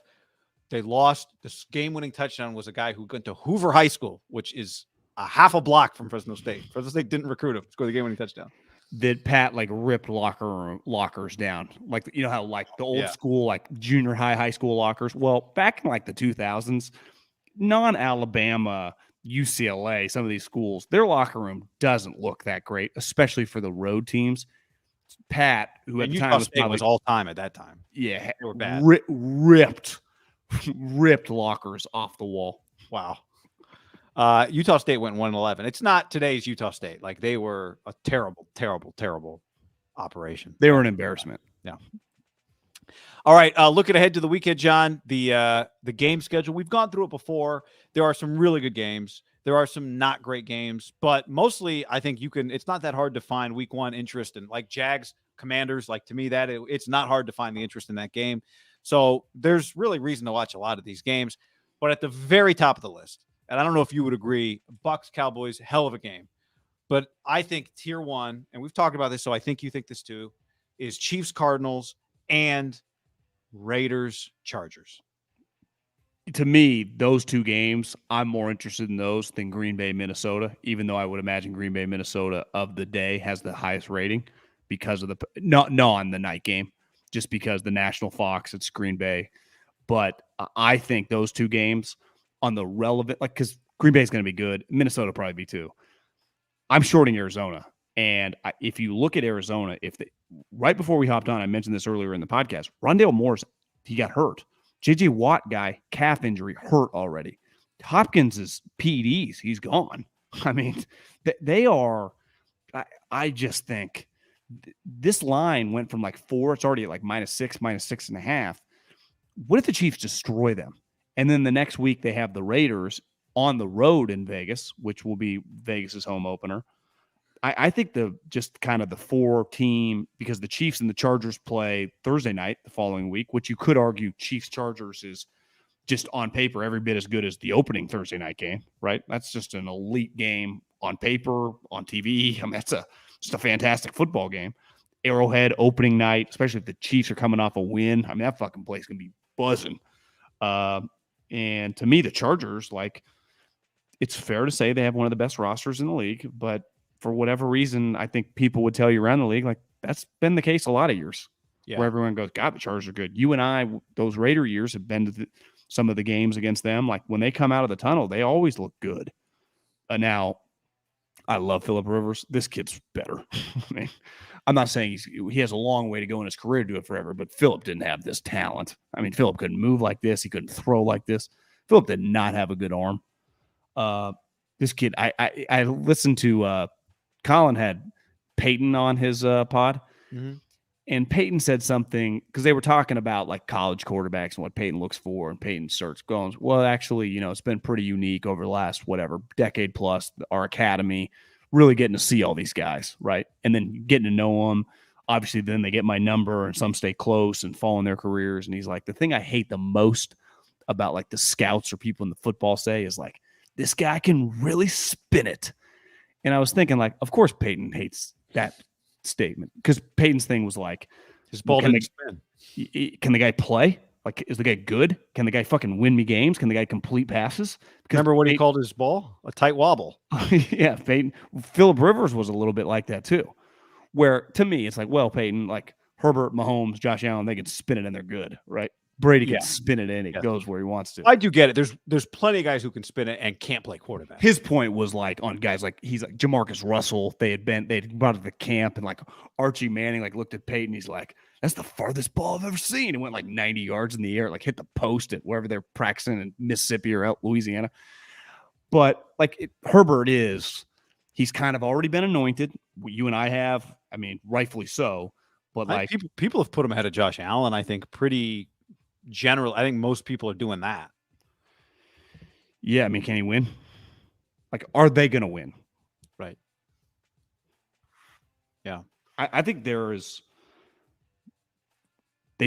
They lost. The game-winning touchdown was a guy who went to Hoover High School, which is a half a block from Fresno State. Fresno State didn't recruit him. Scored the game-winning touchdown. That Pat ripped lockers down, how the old school junior high school lockers. Well, back in the 2000s, non-Alabama, UCLA, some of these schools, their locker room doesn't look that great, especially for the road teams. Pat, who at the time was all time at that time, yeah, they were bad. ripped lockers off the wall. Wow. Utah State went 1-11. It's not today's Utah State. They were a terrible, terrible, terrible operation. They were an embarrassment. Yeah. All right. Looking ahead to the weekend, John, the game schedule, we've gone through it before. There are some really good games. There are some not great games, but mostly I think it's not that hard to find week 1 interest in Jags, Commanders. To me, it's not hard to find the interest in that game. So there's really reason to watch a lot of these games, but at the very top of the list, and I don't know if you would agree, Bucks, Cowboys, hell of a game. But I think tier 1, and we've talked about this, so I think you think this too, is Chiefs, Cardinals, and Raiders, Chargers. To me, those 2 games, I'm more interested in those than Green Bay, Minnesota, even though I would imagine Green Bay, Minnesota of the day has the highest rating because of on the night game, just because the National Fox, it's Green Bay. But I think those 2 games on the relevant, because Green Bay is going to be good. Minnesota will probably be too. I'm shorting Arizona. And if you look at Arizona, right before we hopped on, I mentioned this earlier in the podcast, Rondale Moore's, he got hurt. J.J. Watt guy, calf injury, hurt already. Hopkins is PEDs. He's gone. I mean, they are, I just think this line went from 4, it's already at -6, -6.5. What if the Chiefs destroy them? And then the next week they have the Raiders on the road in Vegas, which will be Vegas's home opener. I think the 4-team, because the Chiefs and the Chargers play Thursday night the following week, which you could argue Chiefs-Chargers is just on paper every bit as good as the opening Thursday night game, right? That's just an elite game on paper, on TV. I mean, that's just a fantastic football game. Arrowhead opening night, especially if the Chiefs are coming off a win. I mean, that fucking place can be buzzing. And to me, the Chargers, it's fair to say they have one of the best rosters in the league, but for whatever reason, I think people would tell you around the league, that's been the case a lot of years where everyone goes, God, the Chargers are good. You and I, those Raider years, have been to some of the games against them. When they come out of the tunnel, they always look good. Now, I love Phillip Rivers. This kid's better. I mean, I'm not saying he has a long way to go in his career to do it forever, but Phillip didn't have this talent. I mean, Phillip couldn't move like this. He couldn't throw like this. Phillip did not have a good arm. This kid, I listened to Colin had Peyton on his pod, and Peyton said something because they were talking about college quarterbacks and what Peyton looks for, and Peyton starts going, well, actually, it's been pretty unique over the last decade plus, our academy, really getting to see all these guys, right? And then getting to know them. Obviously, then they get my number, and some stay close and fall in their careers. And he's like, the thing I hate the most about the scouts or people in the football say is this guy can really spin it. And I was thinking, of course Peyton hates that statement because Peyton's thing was his ball didn't spin. Can the guy play? Like, is the guy good? Can the guy fucking win me games? Can the guy complete passes? Because Remember what he called his ball? A tight wobble. yeah, Peyton. Phillip Rivers was a little bit like that too. Where to me, it's like, well, Peyton, like Herbert, Mahomes, Josh Allen, they can spin it and they're good, right? Brady can spin it in; it goes where he wants to. I do get it. There's plenty of guys who can spin it and can't play quarterback. His point was like on guys like he's like Jamarcus Russell. They'd brought to the camp, and like Archie Manning like looked at Peyton. He's like, "That's the farthest ball I've ever seen." It went like 90 yards in the air, like hit the post at wherever they're practicing in Mississippi or Louisiana. But like Herbert he's kind of already been anointed. You and I have, I mean, rightfully so. But like people have put him ahead of Josh Allen, I think, pretty general. I think most people are doing that. Yeah, I mean, can he win? Like, are they going to win? Right. Yeah. I think they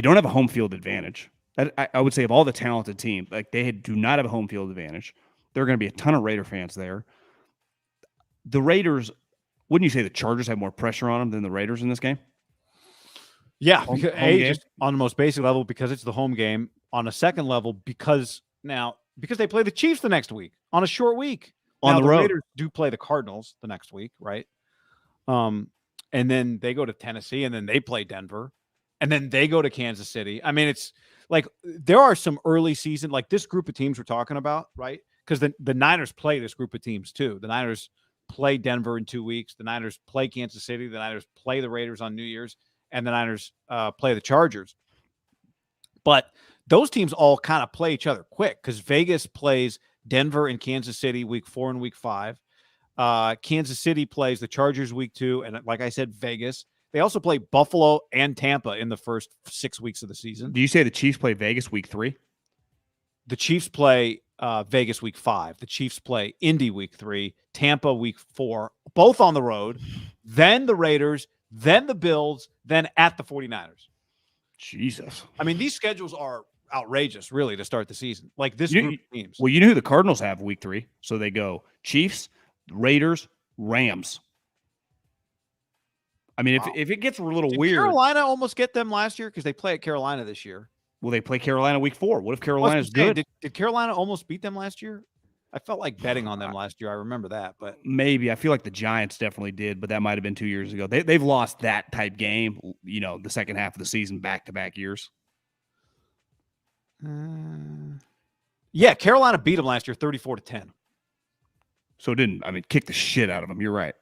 don't have a home field advantage. I would say of all the talented teams, like they do not have a home field advantage. There are going to be a ton of Raider fans there. The Raiders, wouldn't you say the Chargers have more pressure on them than the Raiders in this game? Yeah, just on the most basic level, because it's the home game. On a second level, because they play the Chiefs the next week on a short week. On the road. Raiders do play the Cardinals the next week, right? And then they go to Tennessee, and then they play Denver, and then they go to Kansas City. I mean, it's like there are some early season, like this group of teams we're talking about, right? Because the Niners play this group of teams too. The Niners play Denver in 2 weeks. The Niners play Kansas City. The Niners play the Raiders on New Year's. And the Niners play the Chargers. But those teams all kind of play each other quick because Vegas plays Denver and Kansas City week 4 and week 5. Kansas City plays the Chargers week 2. And like I said, Vegas. They also play Buffalo and Tampa in the first 6 weeks of the season. Do you say the Chiefs play Vegas week 3? The Chiefs play Vegas week 5. The Chiefs play Indy week 3, Tampa week 4, both on the road. Then the Raiders, then the Bills, then at the 49ers. Jesus. I mean, these schedules are outrageous, really, to start the season. Like this group of teams. Well, you know who the Cardinals have week 3? So they go Chiefs, Raiders, Rams. I mean, if it gets a little weird. Did Carolina almost get them last year? Because they play at Carolina this year. Will they play Carolina week 4? What if Carolina's good? Did Carolina almost beat them last year? I felt like betting on them last year. I remember that, but maybe. I feel like the Giants definitely did, but that might have been 2 years ago. They've lost that type game, the second half of the season, back-to-back years. Yeah, Carolina beat them last year, 34-10. So it didn't. I mean, kick the shit out of them. You're right.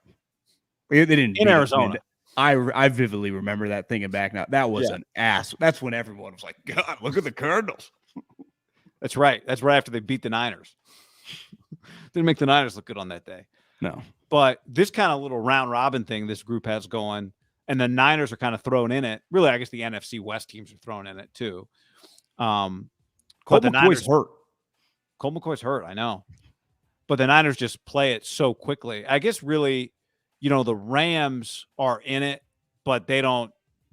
They didn't in Arizona. I vividly remember that thinking back now. That was an ass. That's when everyone was like, God, look at the Cardinals. That's right. That's right after they beat the Niners. Didn't make the Niners look good on that day. No. But this kind of little round robin thing this group has going, and the Niners are kind of thrown in it. Really, I guess the NFC West teams are thrown in it too. Colt McCoy's hurt. Colt McCoy's hurt, I know. But the Niners just play it so quickly. I guess really, the Rams are in it, but they don't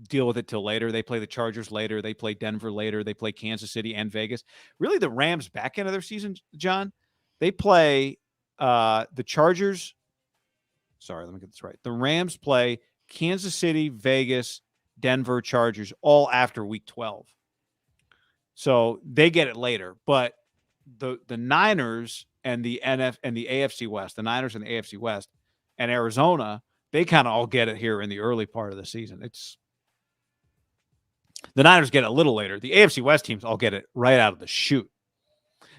deal with it till later. They play the Chargers later. They play Denver later. They play Kansas City and Vegas. Really, the Rams back end of their season, John, they play the Chargers. Sorry, let me get this right. The Rams play Kansas City, Vegas, Denver, Chargers, all after week 12. So they get it later. But the Niners and the AFC West, the Niners and the AFC West and Arizona, they kind of all get it here in the early part of the season. The Niners get it a little later. The AFC West teams all get it right out of the chute.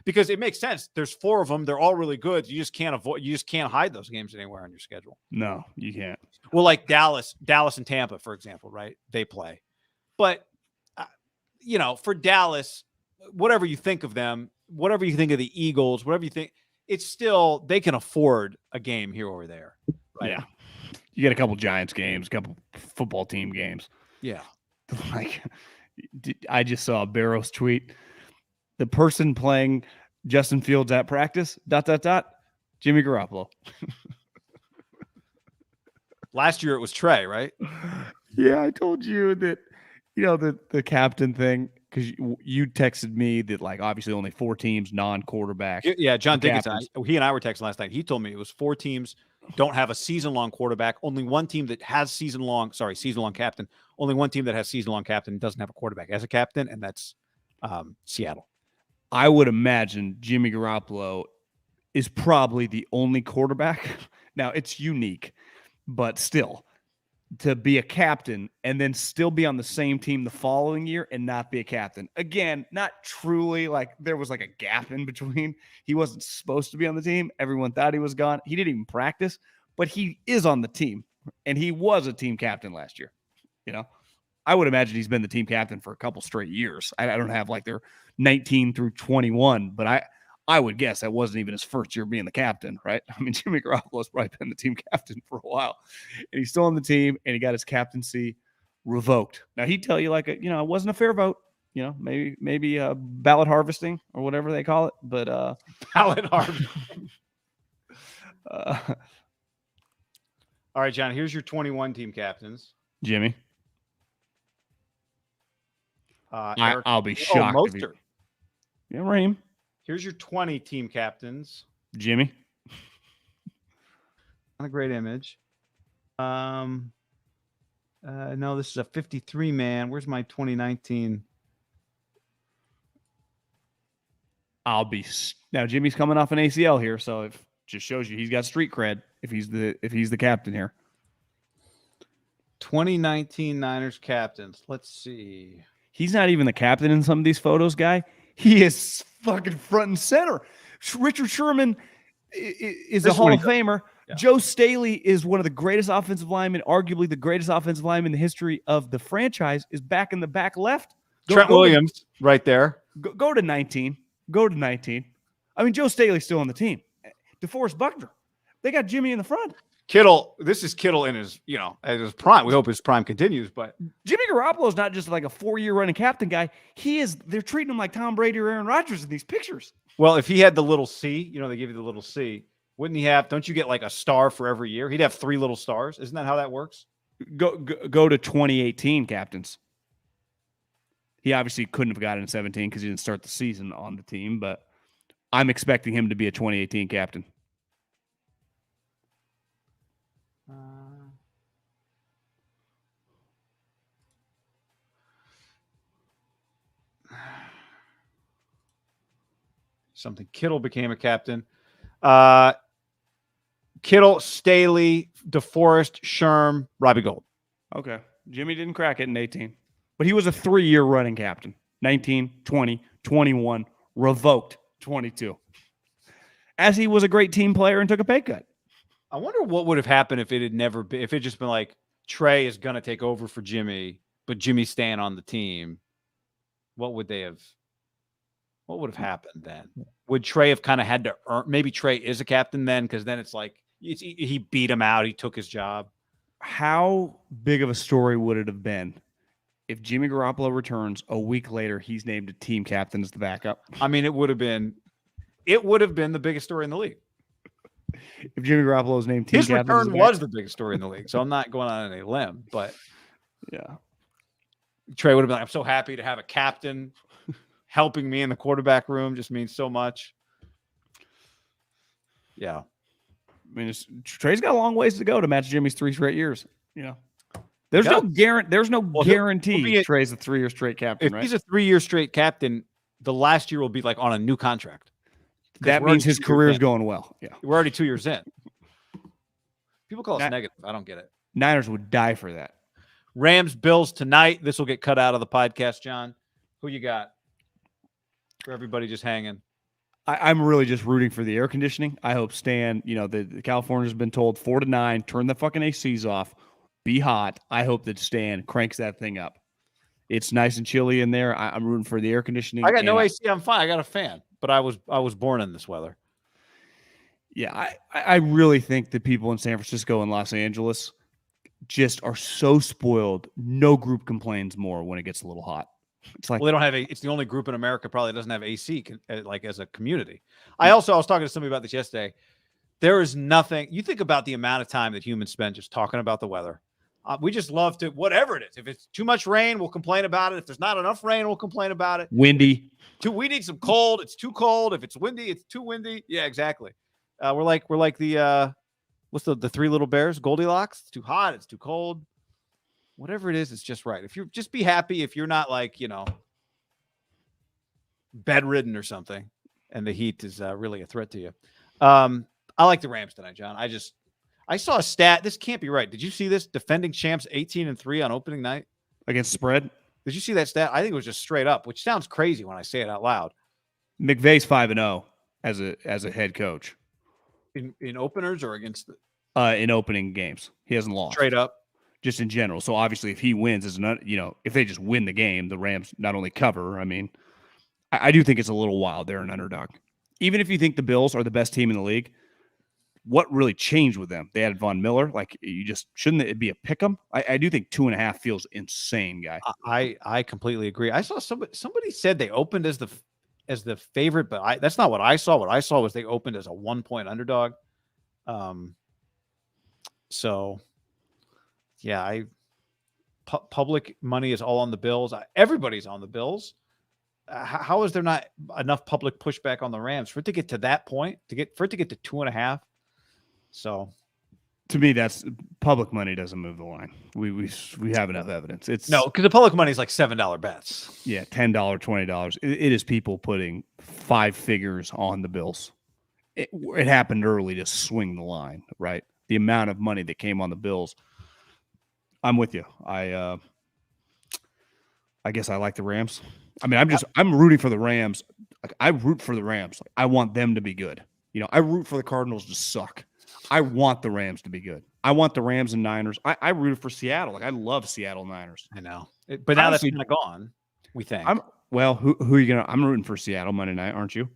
Because it makes sense. There's 4 of them. They're all really good. You just can't hide those games anywhere on your schedule. No, you can't. Well, like Dallas and Tampa, for example, right? They play. But, for Dallas, whatever you think of them, whatever you think of the Eagles, whatever you think, it's still, they can afford a game here or there. Right? Yeah. You get a couple Giants games, a couple football team games. Yeah. Like, I just saw a Barrows tweet. The person playing Justin Fields at practice, ... Jimmy Garoppolo. Last year it was Trey, right? Yeah, I told you that, the captain thing, because you texted me that, like, obviously only 4 teams, non-quarterback. Yeah, John Dickinson, he and I were texting last night. He told me it was 4 teams don't have a season-long quarterback. Only one team that has season-long captain. Only one team that has season-long captain doesn't have a quarterback as a captain, and that's Seattle. I would imagine Jimmy Garoppolo is probably the only quarterback. Now, it's unique, but still, to be a captain and then still be on the same team the following year and not be a captain. Again, not truly like there was like a gap in between. He wasn't supposed to be on the team. Everyone thought he was gone. He didn't even practice, but he is on the team, and he was a team captain last year. You know, I would imagine he's been the team captain for a couple straight years. I don't have like their 19 through 21, but I would guess that wasn't even his first year being the captain, right? I mean, Jimmy Garoppolo's probably been the team captain for a while, and he's still on the team, and he got his captaincy revoked. Now, he'd tell you like, it wasn't a fair vote. You know, maybe ballot harvesting or whatever they call it, but Ballot harvesting. All right, John, here's your 21 team captains. Jimmy. I'll be shocked. Mostert. Yeah, Raheem. Here's your 20 team captains. Jimmy. Not a great image. No, this is a 53 man. Where's my 2019? Now Jimmy's coming off an ACL here, so it just shows you he's got street cred if he's the captain here. 2019 Niners captains. Let's see. He's not even the captain in some of these photos, guy. He is fucking front and center. Richard Sherman is a Hall of Famer. Yeah. Joe Staley is one of the greatest offensive linemen, arguably the greatest offensive lineman in the history of the franchise, is back in the back left. Trent Williams right there. Go to 19. Go to 19. I mean, Joe Staley's still on the team. DeForest Buckner. They got Jimmy in the front. Kittle, this is Kittle in his, at his prime. We hope his prime continues, but Jimmy Garoppolo is not just like a 4-year running captain guy. They're treating him like Tom Brady or Aaron Rodgers in these pictures. Well, if he had the little C, they give you the little C, wouldn't he have, don't you get like a star for every year? He'd have 3 little stars. Isn't that how that works? Go to 2018 captains. He obviously couldn't have got it in 17 because he didn't start the season on the team, but I'm expecting him to be a 2018 captain. Something. Kittle became a captain. Kittle, Staley, DeForest, Sherm, Robbie Gould. Okay. Jimmy didn't crack it in 18, but he was a 3-year running captain. 19, 20, 21, revoked 22. As he was a great team player and took a pay cut. I wonder what would have happened if it had never been, if it just been like Trey is going to take over for Jimmy, but Jimmy's staying on the team. What would have happened then? Would Trey have kind of had to earn? Maybe Trey is a captain then, because then it's like he beat him out. He took his job. How big of a story would it have been if Jimmy Garoppolo returns a week later? He's named a team captain as the backup. I mean, it would have been the biggest story in the league. If Jimmy Garoppolo was named team his captain, return was the biggest story in the league. So I'm not going on any limb, but yeah, Trey would have been like, I'm so happy to have a captain helping me in the quarterback room. Just means so much. Yeah. I mean, Trey's got a long ways to go to match Jimmy's 3 straight years. There's no guarantee Trey's a 3-year straight captain. If he's a 3-year straight captain, the last year will be like on a new contract. That means his career is going well. Yeah. We're already 2 years in. People call us negative. I don't get it. Niners would die for that. Rams, Bills tonight. This will get cut out of the podcast, John. Who you got? For everybody just hanging. I'm really just rooting for the air conditioning. I hope Stan, the California's been told 4 to 9, turn the fucking ACs off, be hot. I hope that Stan cranks that thing up. It's nice and chilly in there. I'm rooting for the air conditioning. I got no AC. I'm fine. I got a fan, but I was born in this weather. Yeah, I really think that people in San Francisco and Los Angeles just are so spoiled. No group complains more when it gets a little hot. It's like, well, they don't have it's the only group in America probably doesn't have AC like as a community. I was talking to somebody about this yesterday. There is nothing. You think about the amount of time that humans spend just talking about the weather. We just love to, whatever it is. If it's too much rain, we'll complain about it. If there's not enough rain, we'll complain about it. Windy. We need some cold. It's too cold. If it's windy, it's too windy. Yeah, exactly. We're like the what's the 3 little bears? Goldilocks. It's too hot. It's too cold. Whatever it is, it's just right. If you just be happy, if you're not like, bedridden or something, and the heat is really a threat to you. I like the Rams tonight, John. I saw a stat. This can't be right. Did you see this? Defending champs 18-3 on opening night against spread. Did you see that stat? I think it was just straight up, which sounds crazy when I say it out loud. McVay's 5-0 as a head coach in openers or against in opening games. He hasn't lost straight up, just in general. So obviously, if he wins, if they just win the game, the Rams not only cover. I mean, I do think it's a little wild. They're an underdog. Even if you think the Bills are the best team in the league, what really changed with them? They added Von Miller. Like, shouldn't it be a pick 'em? I do think 2.5 feels insane, guy. I completely agree. I saw somebody said they opened as the favorite, but that's not what I saw. What I saw was they opened as a 1-point underdog. So yeah, public money is all on the Bills. Everybody's on the Bills. How is there not enough public pushback on the Rams for it to get to that point, for it to get to 2.5? So to me, that's public money doesn't move the line. We have enough evidence. No, because the public money is like $7 bets. Yeah, $10, $20. It is people putting 5 figures on the Bills. It happened early to swing the line, right? The amount of money that came on the Bills. I'm with you. I guess I like the Rams. I mean, I'm rooting for the Rams. Like, I root for the Rams. Like, I want them to be good. I root for the Cardinals to suck. I want the Rams to be good. I want the Rams and Niners. I rooted for Seattle. Like, I love Seattle Niners. I know. But now that's kind of gone, we think. Who are you going to – I'm rooting for Seattle Monday night, aren't you?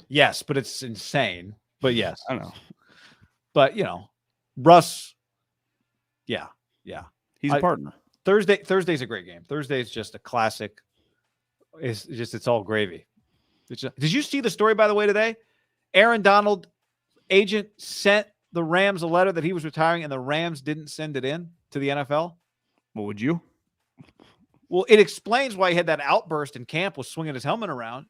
Yes, but it's insane. But yes. I know. But, Russ, yeah. He's a partner. Thursday's a great game. Thursday's just a classic. It's all gravy. Did you see the story, by the way, today? Aaron Donald agent sent the Rams a letter that he was retiring, and the Rams didn't send it in to the NFL. What would you? Well, it explains why he had that outburst in camp, was swinging his helmet around.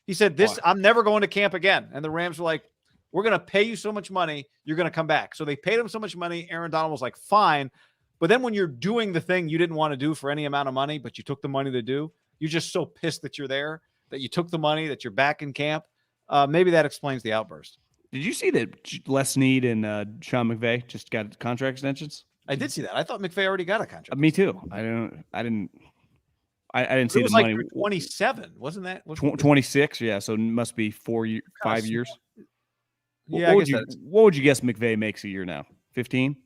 He said, I'm never going to camp again. And the Rams were like, we're going to pay you so much money, you're going to come back. So they paid him so much money. Aaron Donald was like, fine. But then when you're doing the thing you didn't want to do for any amount of money, but you took the money to do, you're just so pissed that you're there, that you took the money, that you're back in camp. Maybe that explains the outburst. Did you see that Les Snead and Sean McVay just got contract extensions? I did see that. I thought McVay already got a contract. Me too. I didn't see the money. 27, wasn't that? 26, yeah. So it must be 5 years. Yeah. What would you guess McVay makes a year now? 15?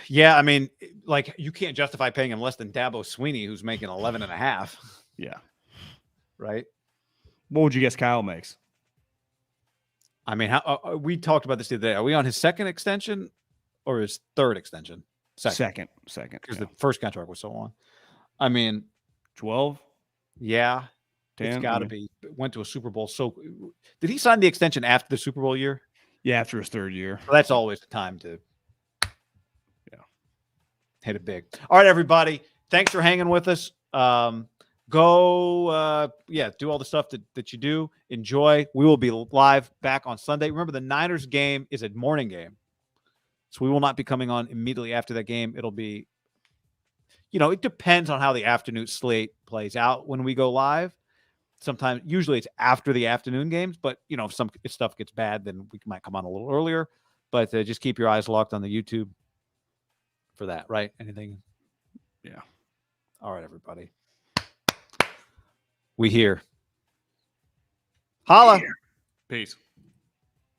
Yeah, I mean, like, you can't justify paying him less than Dabo Sweeney, who's making 11.5. Yeah. Right. What would you guess Kyle makes? I mean, we talked about this the other day. Are we on his second extension or his third extension? Second. Because the first contract was so long. I mean, 12? Yeah. 10? It's got to be. Went to a Super Bowl. So did he sign the extension after the Super Bowl year? Yeah, after his third year. Well, that's always the time to hit it big. All right, everybody. Thanks for hanging with us. Go, do all the stuff that you do. Enjoy. We will be live back on Sunday. Remember, the Niners game is a morning game. So we will not be coming on immediately after that game. It'll be, it depends on how the afternoon slate plays out when we go live. Sometimes, usually it's after the afternoon games, but, if stuff gets bad, then we might come on a little earlier. But just keep your eyes locked on the YouTube for that, right? Anything? Yeah. All right, everybody. We here. Holla. Peace.